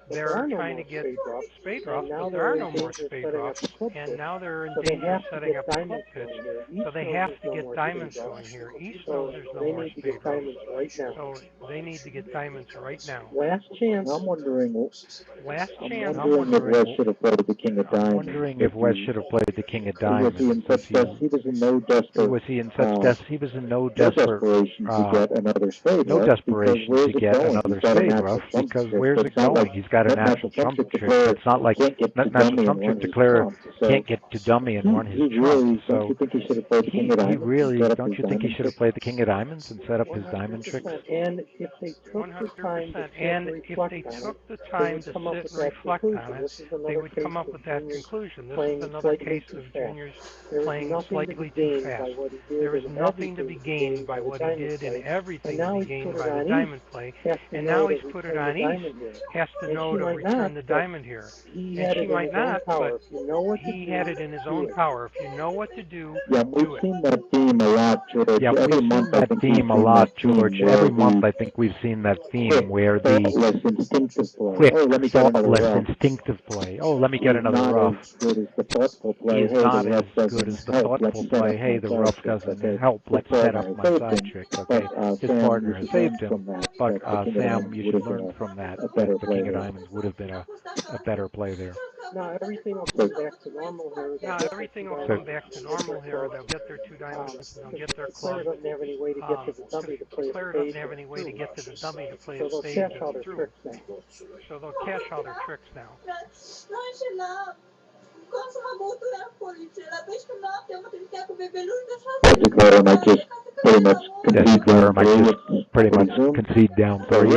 They're trying to get spade ruffs, but there are no more spade ruffs, and now they're in danger of setting up a club pitch. So they have to get diamonds going here. East knows there's no more spade ruffs, so they need to get diamonds right now. Last chance. I'm wondering. Last chance. I'm wondering if West should have played the King of Diamonds. I'm wondering if West should have played the King of Diamonds. Was he in such he was in no desperate. Was he in such he was in no desperation to get another spade no ruff. Desperation to get another spade ruff because where's it going? He's got a natural trump trick. It's not like natural trump trick declarer can't get to dummy and run his trump. So he really don't you think he should have played the King of Diamonds and set up his diamond tricks? And if they took 100%, and if they took the time to sit and reflect on it, they would come up with that conclusion. This is another case of juniors playing slightly too fast. There is nothing to be gained by what he did and everything to be gained by the diamond play. And now he's put it on East, has to know to return the diamond here. And she might not, but he had it in his own power. If you know what to do, yeah, do we've it. seen that theme a lot, George. Yeah, we've seen that theme a lot, George. Every month I think we've seen that theme where the quick, thoughtless, instinctive play. Oh, let me get another ruff. Is not as good as the thoughtful play. Hey, the ruff doesn't help. Let's set up my side trick. Okay, his partner has saved him, but Sam, you should learn from that. That the King of Diamonds would have been a better play there. Now everything will come back to normal here. They'll get their 2 diamonds and they'll get their club. Claire doesn't have any way to get to the dummy to play a spade through. So they'll cash all their tricks now. Declare might just pretty much pretty much concede down 3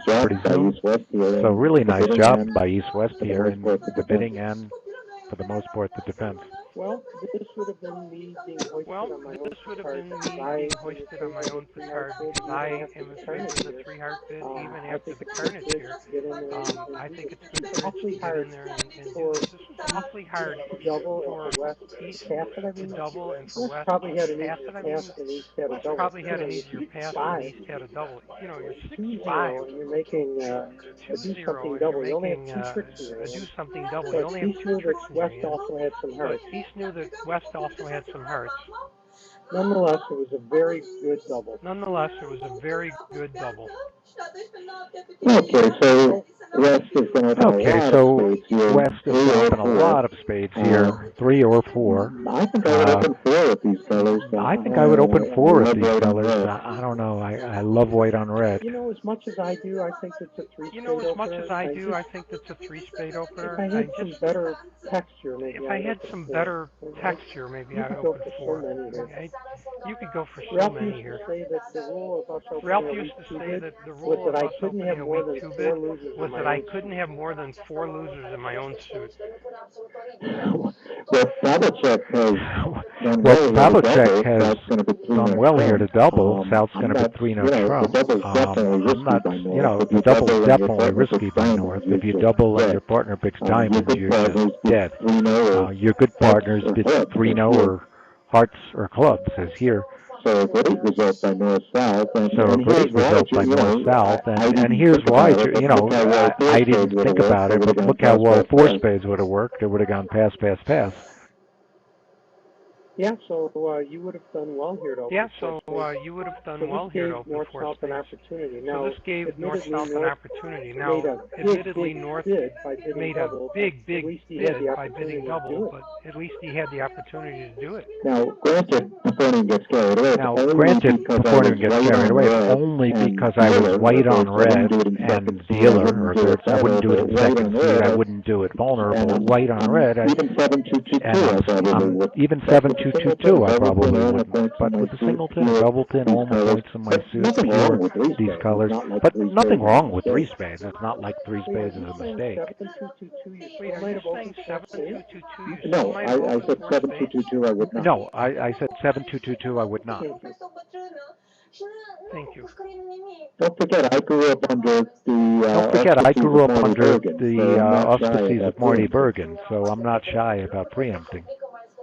pretty soon. So really nice job by East West here in the bidding and for the most part the defense. Well, this would have been me being hoisted on my own petard because I am in favor of the 3-heart bid even after the carnage here. I think it's good for Rich to get in there and do this. This was awfully hard for East to double and for West to pass it. I mean, West probably had an easier pass and East had a double. You know, you're 6-5. You're making 2-0 and you're making do something double. You only have 2 tricks in your hand. But East knew that West also had some hearts. Nonetheless, it was a very good double. Okay, so West is going to West is dropping a lot of spades here, 3 or 4. I think I would open 4 with these colors. I think I would open 4 with these colors. I don't know. I love white on red. You know, as much as I do, I think it's a 3-spade opener. If I had some better texture, maybe I'd open 4. You could go for so many here. Ralph used to say that the rule of us opening a weak 2-bit was that I couldn't have more than 4 losers in my own suit. Well, Pavlicek has done well here to double. South's going to be 3-0 trump. I'm not, the double's definitely risky by North. If you double and your partner picks diamonds, you're just dead. Your good partners bid 3-0 or hearts or clubs, as here. So a great result by North-South. And here's why, I didn't think about it, but look how well 4 spades would have worked. It would have gone pass, pass, pass. Yeah, so you would have done well here, though. Yeah, so you would have done well here, though, before North-South an space. opportunity. So Now, this gave North-South an opportunity. Now, admittedly, North made a big bid by bidding double, but at least he had the opportunity to do it. Now, granted, before anyone gets carried away, only because I was white on red and dealer, or third, I wouldn't do it in second seed, I wouldn't do it vulnerable. White on red, even 7-2-2-2, even 7-2-2-2, I probably wouldn't. But with the singleton, doubleton, all my points in my suit, pure, these colors. But nothing wrong with three spades. It's not like three spades is a mistake. Wait, are you saying 7-2-2-2? No, I said 7-2-2-2, I would not. No, I said 7-2-2-2, I would not. Thank you. Don't forget, I grew up under the auspices of Marty Bergen, so I'm not shy about preempting.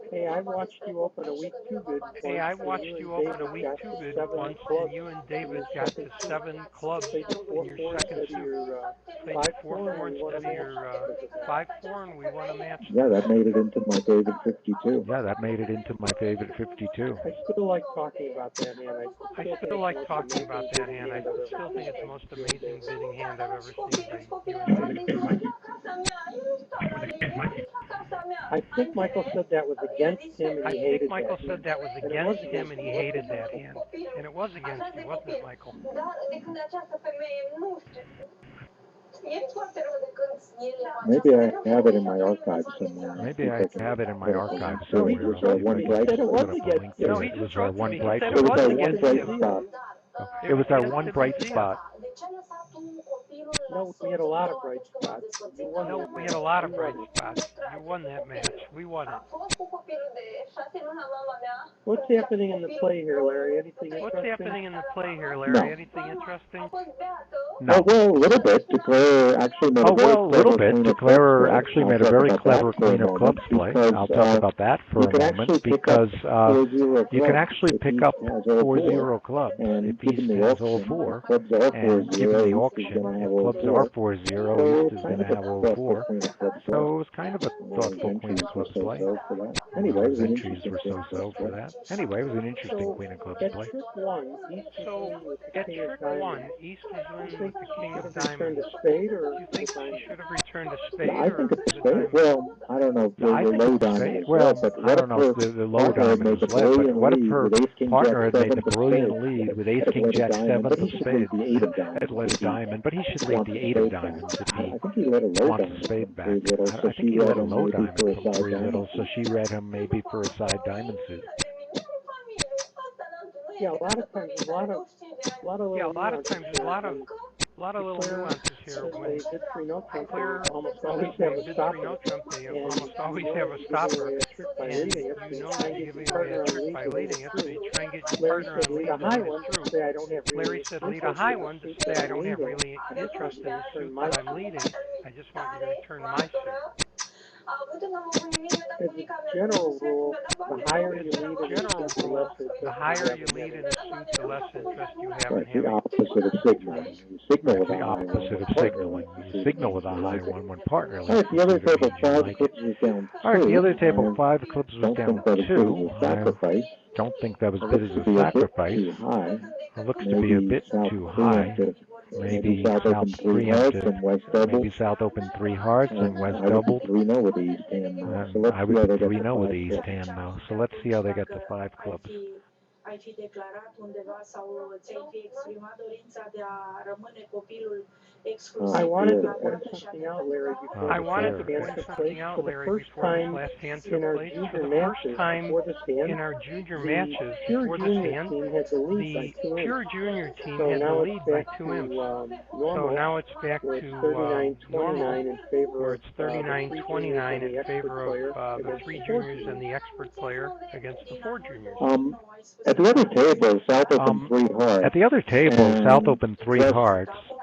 Hey, I watched you open a week 2 bid once, and you and David got to 7 clubs in your second suit. Played 4-4 instead of your 5-4, and we won a match. Yeah, that made it into my favorite 52. I still like talking about that hand. I still think it's the most amazing bidding hand I've ever seen by you and David. I think Michael said that was against him, and he hated that hand. And it was against you, wasn't it, Michael? Maybe I have it in my archives somewhere. Maybe I have it in my archives somewhere. It was our one bright spot. It was our one bright spot. No, we had a lot of bright spots. You won that match. We won it. What's happening in the play here, Larry? Anything interesting? Anything interesting? No. Well, a little bit. Declarer actually made a very clever Queen of Clubs play. I'll talk about that for a moment, because you can actually pick up 4-0 clubs if East has all 4, and given the auction, if clubs are 4-0, East is going to have all 4. So it was kind of a thoughtful Queen of Clubs play. Anyway, his entries were so-so for that. Anyway, it was an interesting Queen of Clubs play. So, at trick 1, East was winning with the King of Diamonds. Do you think she should have returned a spade? I think it's a spade. Well, I don't know if the low diamond is left, but what if the low diamond is left, but what if her partner had made the brilliant lead with Ace-King-Jack 7th of spades at led a diamond, but he should lead the 8 of diamonds if he wants a spade back. I think he led a low diamond from 3 little, so she read him maybe for a side diamond suit. Yeah, a lot of times, a lot of little nuances here. When they did 3-no trump, they almost always have a stopper. And you know you're giving away a trick by leading it, so you try and get your partner on lead and through. Larry said lead a high one to say I don't have really interest in the suit that I'm leading. I just want you to return my suit. As a general rule, the higher you lead in a suit, the less interest you have in having. The opposite of signaling. You signal with a high one. You signal with a high one when partner leads. All right, the other table 5 clubs was down 2. All right, the other table 5 clubs was down 2. I don't think that was bid as a sacrifice. It looks to be a bit too high. Maybe South preempted. Maybe South opened 3 hearts and West doubled. I would be 3-0 with the East hand now. So let's see how they get the 5 clubs. Ai fi declarat undeva sau ți-ai fi exprimat dorința de a rămâne copilul exclusiv. I wanted to point something out, Larry, before the last hand took place. For the first time in our junior matches before this hand, the pure junior team had the lead by 2 imps. So now it's back to normal, where it's 39-29 in favor of the 3 juniors and the expert player against the 4 juniors. At the other table, South opened 3 hearts.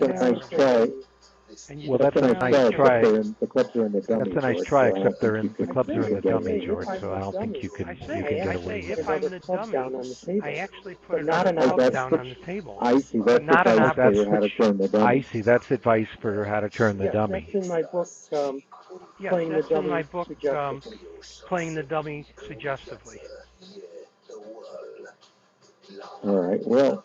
like that's a nice that. try. And you Well, spin that's a nice around the try, table. except the clubs are in the dummy, That's a nice George. try, So I except don't think the clubs are in the you can dummy, get George. away So I don't think you I can get say away with if it. I'm the dummy, I actually put But not another enough. club That's down on the table, I see. but That's not an advice object. for how to turn the dummy. I see. That's advice for how to turn the Yes, dummy. that's in my book. Yes, Playing the that's in my dummy book, suggestively. Playing the Dummy Suggestively. All right. Well,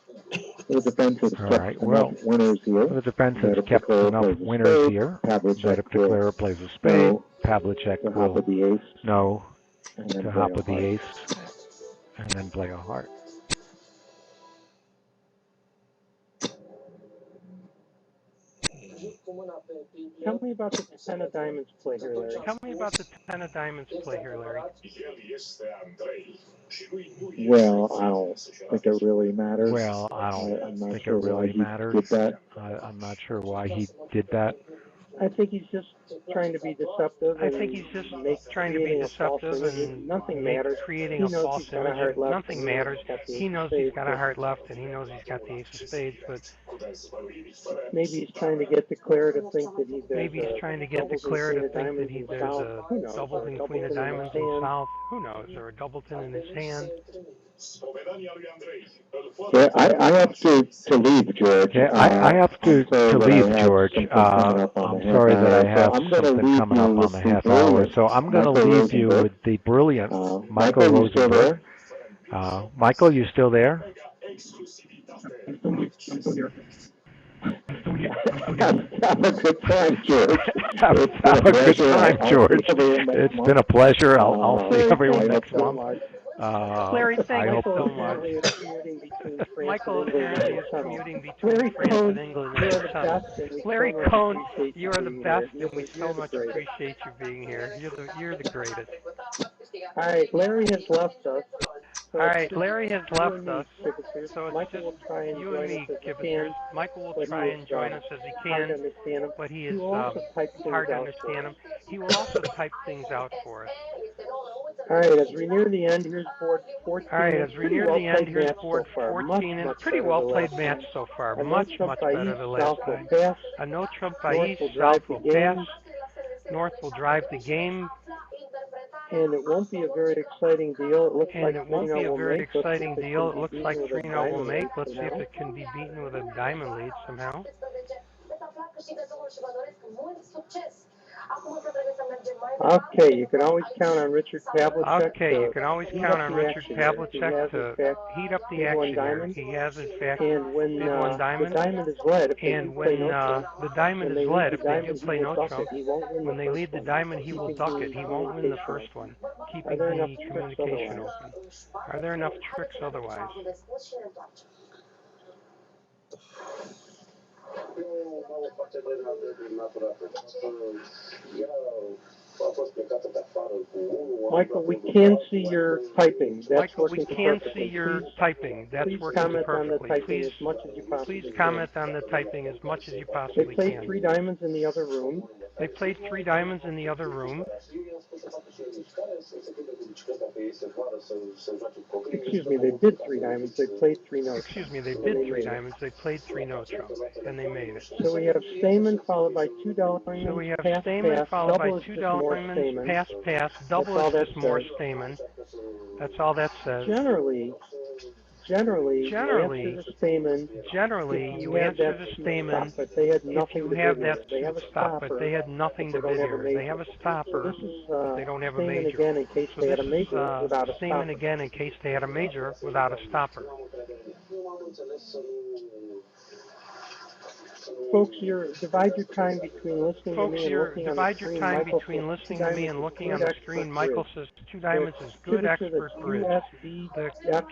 the defense has All kept right. enough Well, winners here. the defense has That if kept Declare enough plays a winners spade, here that Pavlicek if will Declare plays a spade, know Pavlicek to hop will with the ace know and then to play hop a with the heart. ace and then play a heart. Tell me about the 10 of diamonds play here, Larry. Tell me about the 10 of diamonds play here, Larry. Well, I don't think it really matters. Well, I don't I'm not think it sure why really he matters. did that. I'm not sure why he did that. I think he's just trying to be deceptive. I think he's just trying to be deceptive and nothing matters. creating He a knows false he's got a image. heart left. Nothing matters. He knows he's got a heart left, and he knows he's got the ace of spades. But maybe he's trying to get the Claire to think that he's maybe he's trying to get the Claire to think that there's a doubleton queen of diamonds in south. Who knows? Or a doubleton in his hand. Yeah, I have to leave, George. Yeah, I have to leave, George. I'm sorry that I have something coming up on the half hour. So I'm going to leave you with the brilliant Michael Rosenberg. Michael, you still there? Have a good time, George. Have a good time, George. It's been a pleasure. I'll see everyone next month. Larry, thank you so much. Michael apparently is commuting between France and England and the sun. Larry Cohn, you are the best, and we so much appreciate you being here. You're the greatest. All right, Larry has left us. All right, Larry has left us, so it's just you and me, Kibitzers. Michael will try and join us as he can, but he is hard to understand him. He will also type things out for us. All right, as we near the end, here's board 14. All right, as we near the end, here's board 14, and pretty well played match so far. Much better than last time. A no trump by East, South will pass, North will drive the game. And it won't be a very exciting deal. It looks like 3-0 will make. Let's see if it can be beaten with a diamond lead somehow. Okay, you can always count on Richard Pavlicek. Okay, you can always count on Richard Pavlicek to heat up the action here. He has, in fact, and when big one diamond. The diamond is led, and when the diamond is led, if they do play no trump, when they lead the diamond, he will duck it. He won't win the first one, keeping the communication open. Are there enough tricks otherwise? Michael, we can see your typing. That's Michael, working we can perfectly. see your typing. That's working perfectly. Please comment on the typing as much as you possibly can. They played 3 diamonds in the other room. They played 3 diamonds in the other room. Excuse me, they did 3 diamonds. They played 3 no trump. Excuse me, they did 3 diamonds. They played 3 no trump, and they made it. So we have Stamen followed by 2 diamonds. So we have Stamen followed by 2 diamonds. Pass. Double is just more Stamen. That's all that says. Generally, you answer the Stamen if you have that suit stop, but they had nothing to bid here. They have a stopper, but they don't have a major. Again in case So they had this a major is without a Stamen stopper. again in case they had a major without a stopper. Folks, divide your time between listening to me and looking on the screen. Michael says 2 diamonds is good expert bridge. The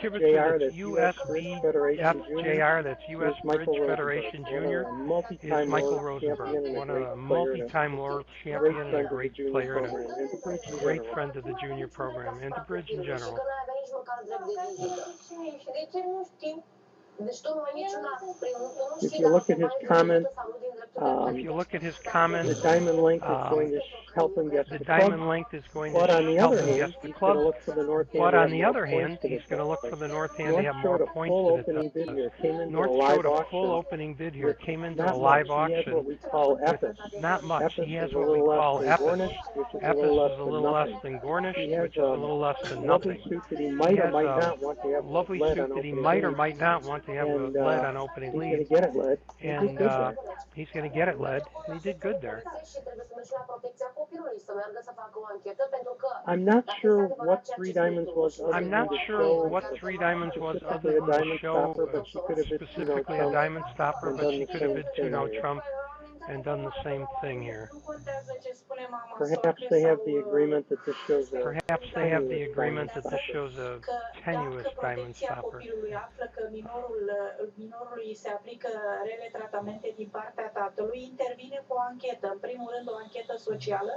Kibitzer, that's USBF that's US Bridge Federation Junior, is Michael Rosenberg, one of a multi-time world champion and a great player and a great friend of the junior program and the bridge in general. If you look at his comment, the diamond length is going to help him get the diamond length is going to help him get the club. But on the other hand, he's going to look for the north hand to have more points than it does. North showed a full opening bid here, came into a live auction. Not much. He has what we call Epis. Epis is a little less than Gornish, which is a little less than nothing. He has a lovely suit that he might or might not want to have a lead on opening lead. And he's going to get it led, and he did good there. I'm not sure what 3 diamonds was. I'm not sure what 3 diamonds was other than to show specifically a diamond stopper, but she could have bid 2 no trump and done the same thing here. Perhaps they have the agreement that this shows a Perhaps they have the agreement that this shows a că tenuous dacă diamond protecția stopper. copilului află că minorului se aplică rele tratamente din partea tatălui, intervine cu o anchetă, în primul rând o anchetă socială,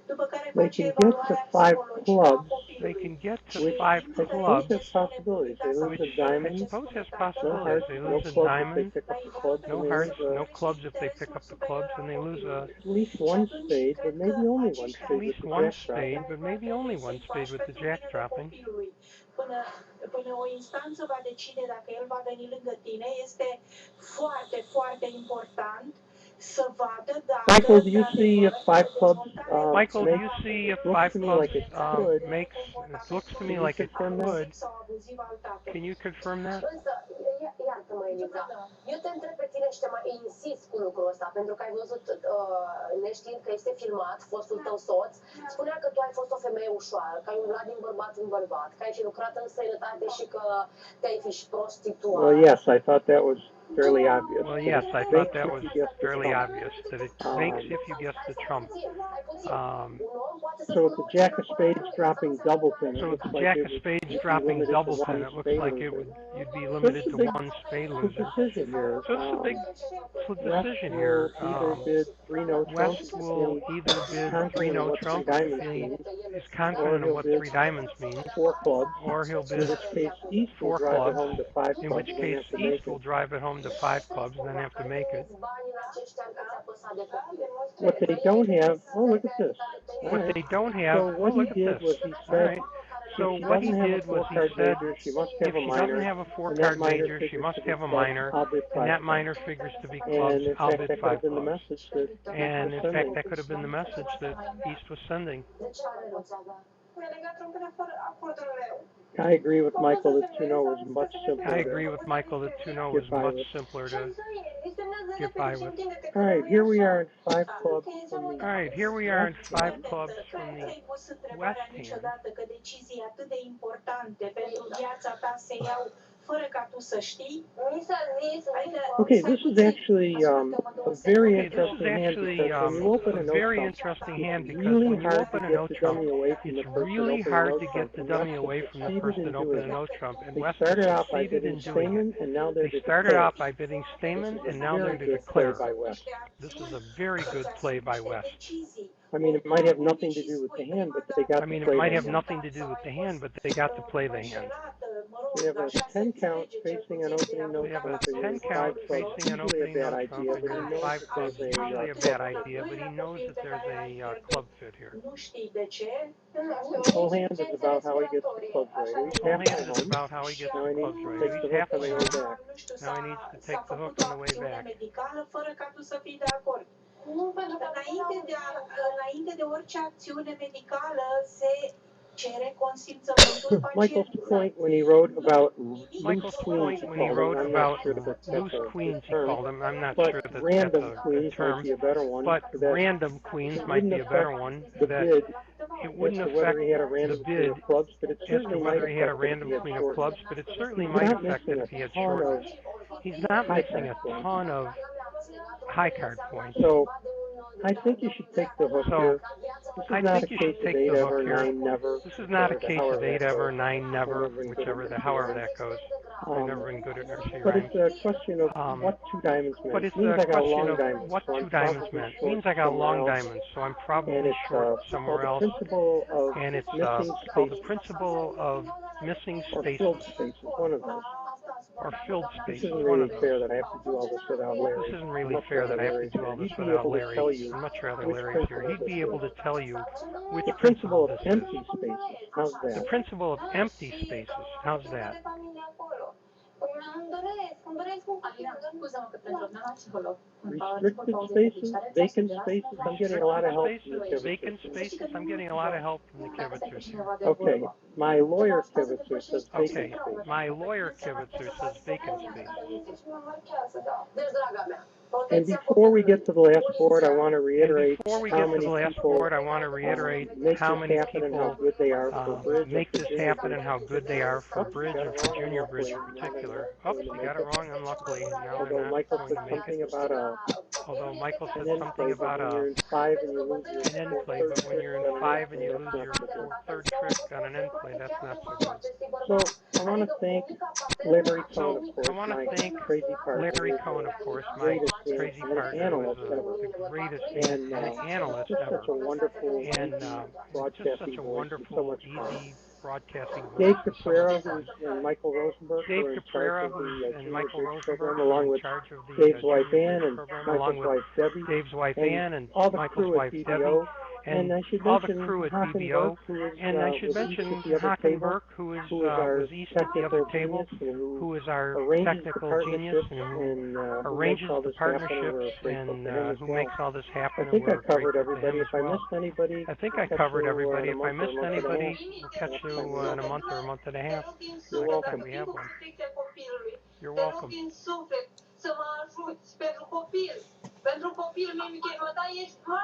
după care face evaluarea psihologică a copilului. They can get to which 5 I suppose clubs, has possibilities. They lose which a I diamond, suppose has no possibilities. hearts, They no lose a clubs if they diamond, pick up the clubs, no and they hearts, lose no clubs if they pick up the clubs, and they lose at least one spade, but maybe only one at spade with least the one jack dropping. spade, but maybe only one spade with the jack dropping. Până o instanță va decide dacă el va veni lângă tine, este foarte, foarte important să vadă dacă... Michael, do you see if 5 clubs Michael, do you see if 5 clubs like it could, makes, it looks to me like it could. Can you confirm that? Însă, iartă-mă, Eliza, eu te întreb pe tine și te mai insist cu lucrul ăsta, pentru că ai văzut, neștiind că este filmat, fostul tău soț, spunea că tu ai fost o femeie ușoară, că ai umblat din bărbat în bărbat, că ai fi lucrat în străinătate și că te-ai fi și prostituat. Well, yes, I thought that was fairly obvious. Well, yes, I thought that was fairly obvious, that it makes if you guess the trump. So with the jack of spades dropping double pin, So with the jack of spades dropping double pin, it looks like you'd be limited to one spade loser. Decision here. So it's a big decision here. Either bid 3 no trump, West will either bid 3 no trump if he is confident of what 3 diamonds means, 4 clubs, or he'll bid in which case East 4 will drive it clubs, home to 5 in clubs, which and case have to East make will it. drive it home to 5 clubs and then have to make it. What they don't have, oh look at this. What they don't have, So what look he at did this. was he All said, right. So what he did was he said, she must if have a she minor, doesn't have a and that 4-card minor major, she figures must to be have a clubs, minor, I'll bid 5 and that clubs. minor figures to be And clubs, in I'll fact, bid that could 5 have been the clubs. message that And East in was fact, sending. that could have been the message that East was sending. I agree with Michael that 2-0 was much simpler. I agree with Michael that 2-0 was much simpler to get by with. All right, here we are in 5 clubs from the All right, here we are in 5 clubs from the west hand. Că decizii atât de importante pentru viața ta se iau fără ca tu să știi. Okay, this is actually a very interesting hand because when you open a no trump, it's really hard to get the dummy away from the person really opening hard no to trump, get the and dummy West away has from the succeeded person in opening doing a no it. trump, and They West started out by succeeded bidding in doing Stamen, it. and now they're They started declared. out by bidding Stamen, and now Very they're to good play declare. by West. This is a very good play by West. I mean, it might have nothing to do with the hand, but they got I mean, to play it might the have hand. nothing to do with the hand, but they got to play the hand. We have a 10 count facing an opening no We have a trump, and 10 with count 5 clubs, facing an usually a opening bad no idea, trump, but he and knows 5 that clubs, there's a usually a club bad fit. idea, but he knows that there's a club fit here. The whole hand is about how he gets the clubs right. He's The whole halfway hand is home. about how he gets Now the he needs clubs to right. take He's the hook on halfway the way home. back. Now he needs to take the hook on the way back. Fără ca tu să fii de acord. Înainte de orice acțiune medicală se cere consimțământul Michael's pacientului. point when he wrote about Michael's loose queens, point he when he called them, wrote I'm about not sure that that's loose a queens, he term, called them. I'm not but sure that that's random a queens term. might be a better one. But That random queens it might wouldn't be a better affect one. the That bid it wouldn't as to whether affect he had a the random queen bid of clubs, but it as to certainly might whether he had a affect it random if he had queen of short. clubs, but it certainly He's might not affect it missing if he had a ton short. of He's not high missing a card points. ton of high card points. So I think you should take the hook So, here. This is I not think a you case should of take the 8 hook ever, here. 9 never. This is not a whichever, case of however 8 that ever, goes. 9 never, Never been good whichever in the nursery however rhymes. that goes. I've never been good at nursery But rhymes. it's a question of what 2 diamonds meant. But It it's means a I got a question long of diamond, what so I'm 2 diamonds probably meant. It short means I got somewhere long else. diamonds, so I'm And probably it's short called somewhere the else. principle of And it's missing called the spaces principle of missing or spaces, filled spaces, one of those. or filled This spaces, isn't one really of fair those. that I have to do all this without This Larry. isn't I'd really much fair rather that I have to Larry's do all here. this He'd be without able to Larry. tell you I'd much rather which Larry's here. principle He'd this be able is. to tell you which The principle of this is. empty spaces. How's The that? principle of empty spaces. How's that? Restricted spaces, vacant spaces. I'm getting a lot of help from the Spaces, Kivitzer. vacant spaces. I'm getting a lot of help from the Kivitzers here. Okay, my lawyer Kivitzer says vacant Okay, space. my lawyer Kivitzer says vacant space. And before we get to the last board, I want to reiterate Before we how get to many the last people board, I want to reiterate make how this many happen and how people good they are for bridge and make for this junior happen bridge. and how good they are for Oops, bridge got and it for wrong, junior unluckily. bridge in Now they're particular. not Oh, going to I make got it. it wrong, unluckily. Now they're Although not Michael going said to make something it. about Although Michael said an end something play, but about when you're in 5 and you lose your an end play, third but when trick you're in on an end 5 and play, you that's lose not your so good. third trick on an end play, that's not so good. So I want to thank Larry Cohn, of So I course, want to my thank crazy partner, Larry who's Cohn, of the course, my greatest crazy data partner, who is analyst ever, the greatest data and analyst just such ever, a wonderful, and easy just such broadcasting a voice and so wonderful, much fun. easy broadcasting voice Dave and so much Caprera, fun. and Michael Rosenberg, who Dave are in charge Caprera, of the and Junior Michael Bridge Rosenberg, program, who are along in with charge of the Dave's wife Junior Bridge Ann and program, along Michael's with wife Debbie, Dave's wife and Ann and all the Michael's crew at wife Debbie, BBO. And and I should all the mention crew at Hakan BBO. Burke, who is And I should with East mention at the other Hakan table, Burke, who our was east at the other technical table, genius and who is our arranges the technical genius partnerships and who and who makes arranges all the this happen, and partnerships we're grateful and for him as who well. makes all this I happen, and think I we're covered grateful to him everybody. as If I well. missed anybody, I think we'll I catch covered you in everybody. a If I month or a missed month and a anybody, half. we'll catch Next you time we have in a one. month or a month and a half. You're Next welcome. time we have one. You're welcome.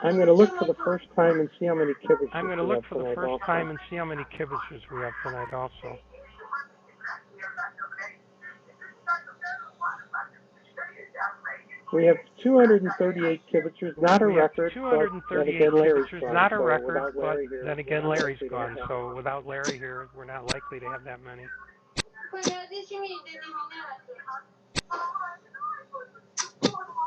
I'm going to look for the first time and see how many I'm kibbutz going to we look have for the tonight first also. time and see how many kibitzers we have tonight also. We have 238 kibitzers, not a record, but then 238 again Larry's kibitzers, gone, not a so record, without but Larry here, then we're again not Larry's likely to gone, have that so many. without Larry here, we're not likely to have that many.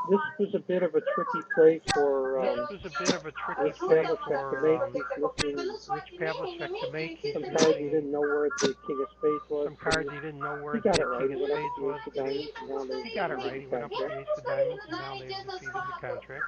This was a bit of a tricky play for This was a bit of a tricky Rich play Pavlicek to for make. He's missing Rich Pavlicek to make. He's some cards. He missing didn't know where the King of Spades was. some cards. He didn't know where He the got it right. King He of went up Spades to the was. Ace of Diamonds, and now they He got it defeated right. the He went up to the contract. Ace of Diamonds, and now they've defeated the contract.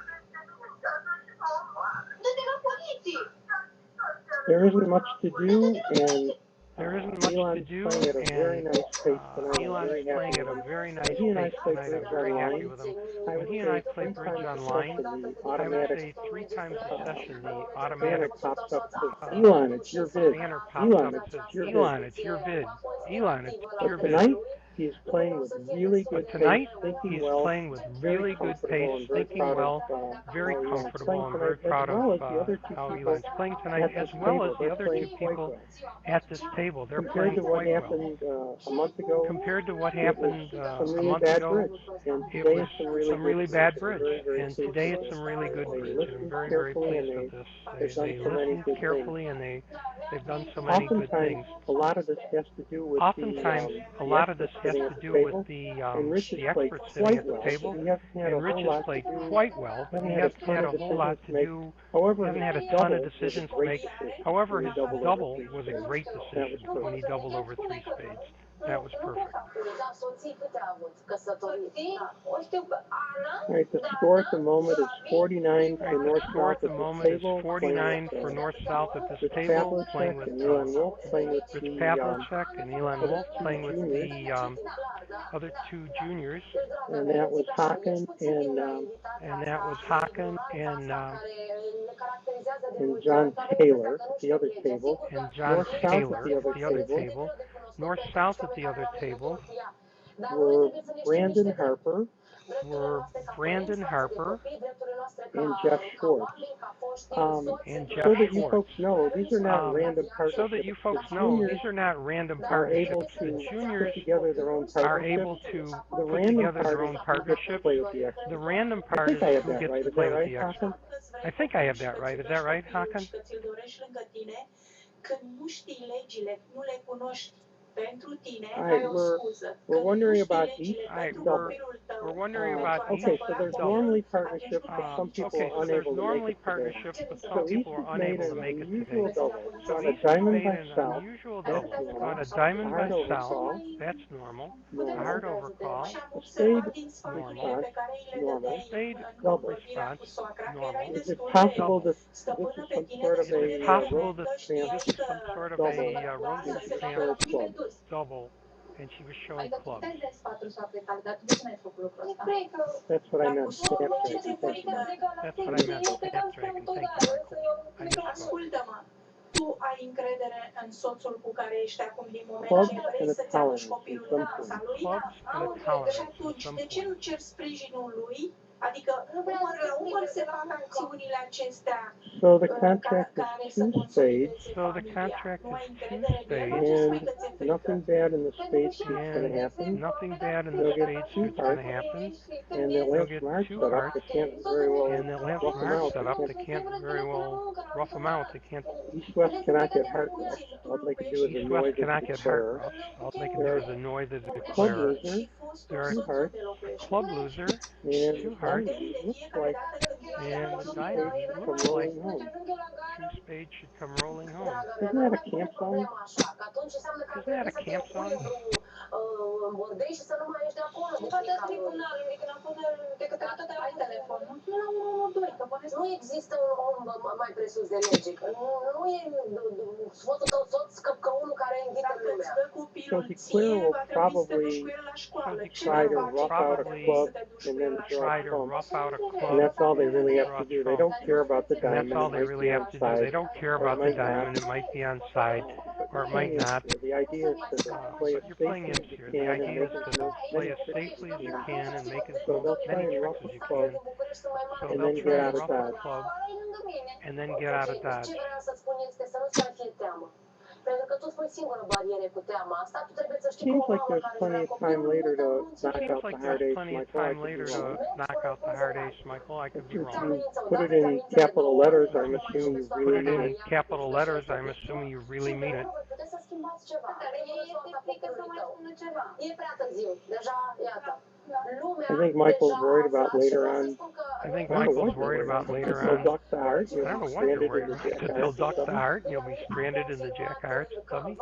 There isn't much to do, and There isn't much to Elon's do, playing at a very and nice pace tonight. I'm Elon's very playing happy at with a him. very When nice he and I pace play tonight. bridge I'm very happy online, with him. I When would he and say I play 3 bridge times a online, session, the I would automatic say 3 times a session the banner automatic pops up and says, Elon, it's your vid. banner pops up Elon, and it's says, your vid. Elon, it's your vid. Elon, it's your But vid. tonight, he is playing with really good But pace, tonight, thinking he's well, playing with very really good pace, comfortable, and very thinking proud of well, very how Elon's comfortable, playing and tonight, very as proud of well as the other two how people Elon's playing tonight, at as this well as table. the They're other two playing quite people well. at this table. They're Compared playing to what quite well. happened a month ago, Compared to what it was happened some a really month bad ago, bridge, and it today was it's some really some good really bridge. bad I'm bridge, very, very and pleased today with it's this. some really good They bridge, and I'm listened very, very carefully, and pleased with this. they've done They so many listened good things. carefully, and they've done so many good Oftentimes, things. a lot of this has to do with Oftentimes, a the lot of this experts has sitting to at the do with table, the and Rich has played experts sitting quite at the well, table, but he hasn't had a and Rich whole has lot to played do, quite well, but hasn't he had a hasn't ton had of a whole decisions lot to to make. do. He However, hasn't his had a ton of double was a decisions to great make. decision. However, When he his doubled over double 3 was a spades. great That was decision when he perfect. doubled over 3 spades. That was perfect. All right, the score at the moment is 49 All for right, the score North-South at the at this moment is table, playing 49 with for North-South at this Rich table, playing Pavlicek with and Elon Wolf, playing with Rich the Pavlicek and Elon other Wolf, two playing with juniors, the other two juniors, and that was Hakan and that was Hakan and John Taylor at the other table. and John North-South at Taylor the other at the other table table. North-South at the other table were Brandon Harper were Brandon Harper and Jeff Schwartz. and Jeff So that you Schwartz. folks know, these are not random So that partnerships. you folks The know, juniors these are not random are able partnerships. The to juniors put together their own are partnerships. able to The put random together part their is own who gets to partnerships. play with the The experts. random I part think is I have who that gets right. to Is play that with right, the Hakan? expert. I think I have that right. Is that right, Hakan? All right, we're wondering about each double. We're wondering about Okay, each so there's double. normally partnerships, but some people Okay, are so there's unable to make normally it today. partnerships, but some So East people has are made unable to an make it unusual today. double. It's So on a East has diamond made by an South. unusual That's double. It's normal. on a diamond Hard by South. overcall. That's normal. Normal. Hard overcall. A spade Normal. response. Normal. Spade Double. response. Normal. Is it possible Double. that this is some sort of Is it a possible that Rosencrantz this is some sort of double a and she Rosencrantz shows clubs? double, and she was showing clubs? That's what I meant. Snapdragon. Thank you. That's what I meant. Snapdragon. Thank you, Michael. I misspoke. Clubs and a tolerance at some point. Clubs and a tolerance at some point. Adică umăr se fac acțiunile acestea So the contract is two-stage, So the contract is two-stage, and nothing bad in the spades is going to happen. nothing bad in the They'll get spades two is going to hearts, happen, and they'll they'll have get smart two set up. hearts, They can't very well and they'll have rough them smart out. set up. They can't very well rough them out. They can't. East-west cannot get heart roughs. All they can do is annoy East-west the cannot get heart declarer. roughs. All they can do is annoy the Club declarer. loser, They're two hearts, a club loser, and two the hearts, diamond looks like and the two diamond spades come looks like rolling home. two spades should come rolling home. Isn't that a camp song? Isn't that a camp song? bordei și să nu mai ești de acolo. Toate tribunalul, decât ai telefon. Nu, doi, că bănesc. Nu există un om mai presus de lege. Nu e soțul tău soț căpcăunul care înghite lumea. Dacă îți dă copilul ție, va trebui să te duci cu el la școală. Ce Try to faci? rough out a club and then draw Try to trumps. rough out a And club. that's all they really have to do. They don't care about the And that's diamond. all It they might really be have on to do. They side, don't care or it about the might not. diamond. It might be on side, or it might not. The idea is to play But as you're safely playing as imps you here. can The and idea make is as to play many as tricks safely as as you you can. can and make as So they'll try many and tricks rough as the you club can. So and they'll then try get and out of rough the dodge. club and then get out of dodge. Ce vreau să-ți spun este să nu-ți mai fie teamă. Pentru că tu spui singură bariere cu teama asta, tu trebuie să știi că Seems o like mamă there's care plenty vrea of time copilul later nu to te knock Seems out like the hard there's ace, plenty of Michael. I time could be later wrong. to knock out the hard ace, Michael. I could be If wrong. you put it in capital letters, I'm assuming you Put really it mean in it. capital letters. I'm assuming you really mean it. puteți să schimbați ceva. Este frică să mai spună ceva. E prea târziu. Deja, iată. Lumea I think Michael's worried about later on. I think I don't know Michael's what you're worried about later They'll on. duck the heart. I You'll don't be know what you're stranded in worried the about. jack That they'll duck heart. the heart and you'll be stranded in the jack heart stubby.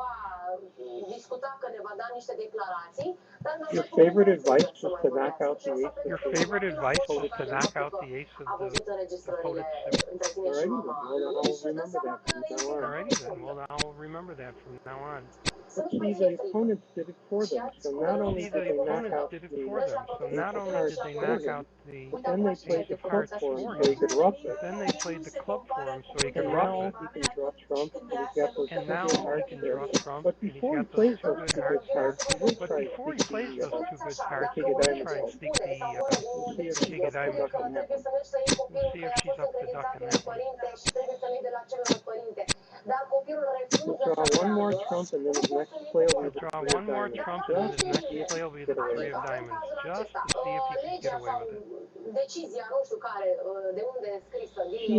discuta că ne va da niște declarații, dar Your favorite advice is to knock out the ace. Your favorite advice is to knock out the ace of a văzut the înregistrările opponent's suit. între tine și Alrighty, mama. well, I'll remember that from now on. Alrighty then. Well, I'll remember that from now on. See, the opponents did it for them. So not only See, did the they knock opponents out did it the for them. So not ace of only hearts did they for knock him, out the but then they played ace the of club hearts for him for so he him, could rough it. then they played the club for him so he could And rough now it. he can draw trumps, and he's got those And two now good he hearts can there. draw trumps, But and he's before he got those plays two those good two hearts good cards, he will But try before to he plays those two good cards, he will try and sneak the We'll see if she's King up of to Diamonds ducking home. that one. We'll see if she's up to ducking that one. He'll draw one more trump, and then his next play will be He'll the draw three of one more diamonds. trump, and then Just his to next see if play he will be can the get away three with of it. diamonds, just to see if he can get away with it. Decizia, nu știu care, de unde e scrisă, She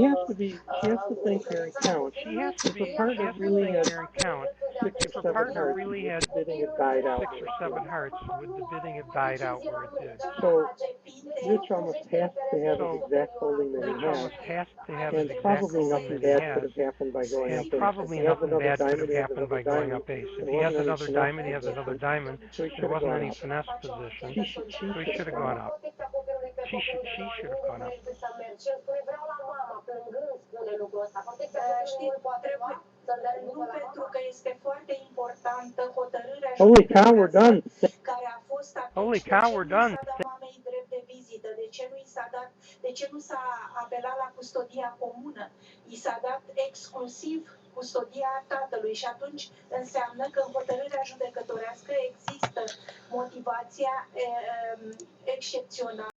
has to think here and count. She has to If her partner think really had here and count. 6 If or her 7 partner hearts, really had the bidding had died out. 6 or 7 hearts, would the bidding have died out where it did? So Rich almost has to have So, his exact holding that he Rich has. almost has to have And his exact probably holding nothing that he bad could has. have happened by going And up ace. probably If he has nothing another bad could diamond, have he has happened another by going diamond. up ace. If There he has wasn't any another finesse diamond, he has another position. diamond. So he should There have wasn't gone any up. finesse position. She should have gone up. She should have gone up. Vreau la mama, plângând, spune lucrul ăsta. Știi, nu pentru că este foarte importantă hotărârea Holy cow, we're done. care a fost atunci. Holy cow, we're done. De ce nu i s-a dat mamei drept de vizită? De ce nu s-a apelat la custodia comună? I s-a dat exclusiv custodia tatălui și atunci înseamnă că în hotărârea judecătorească există motivația excepțională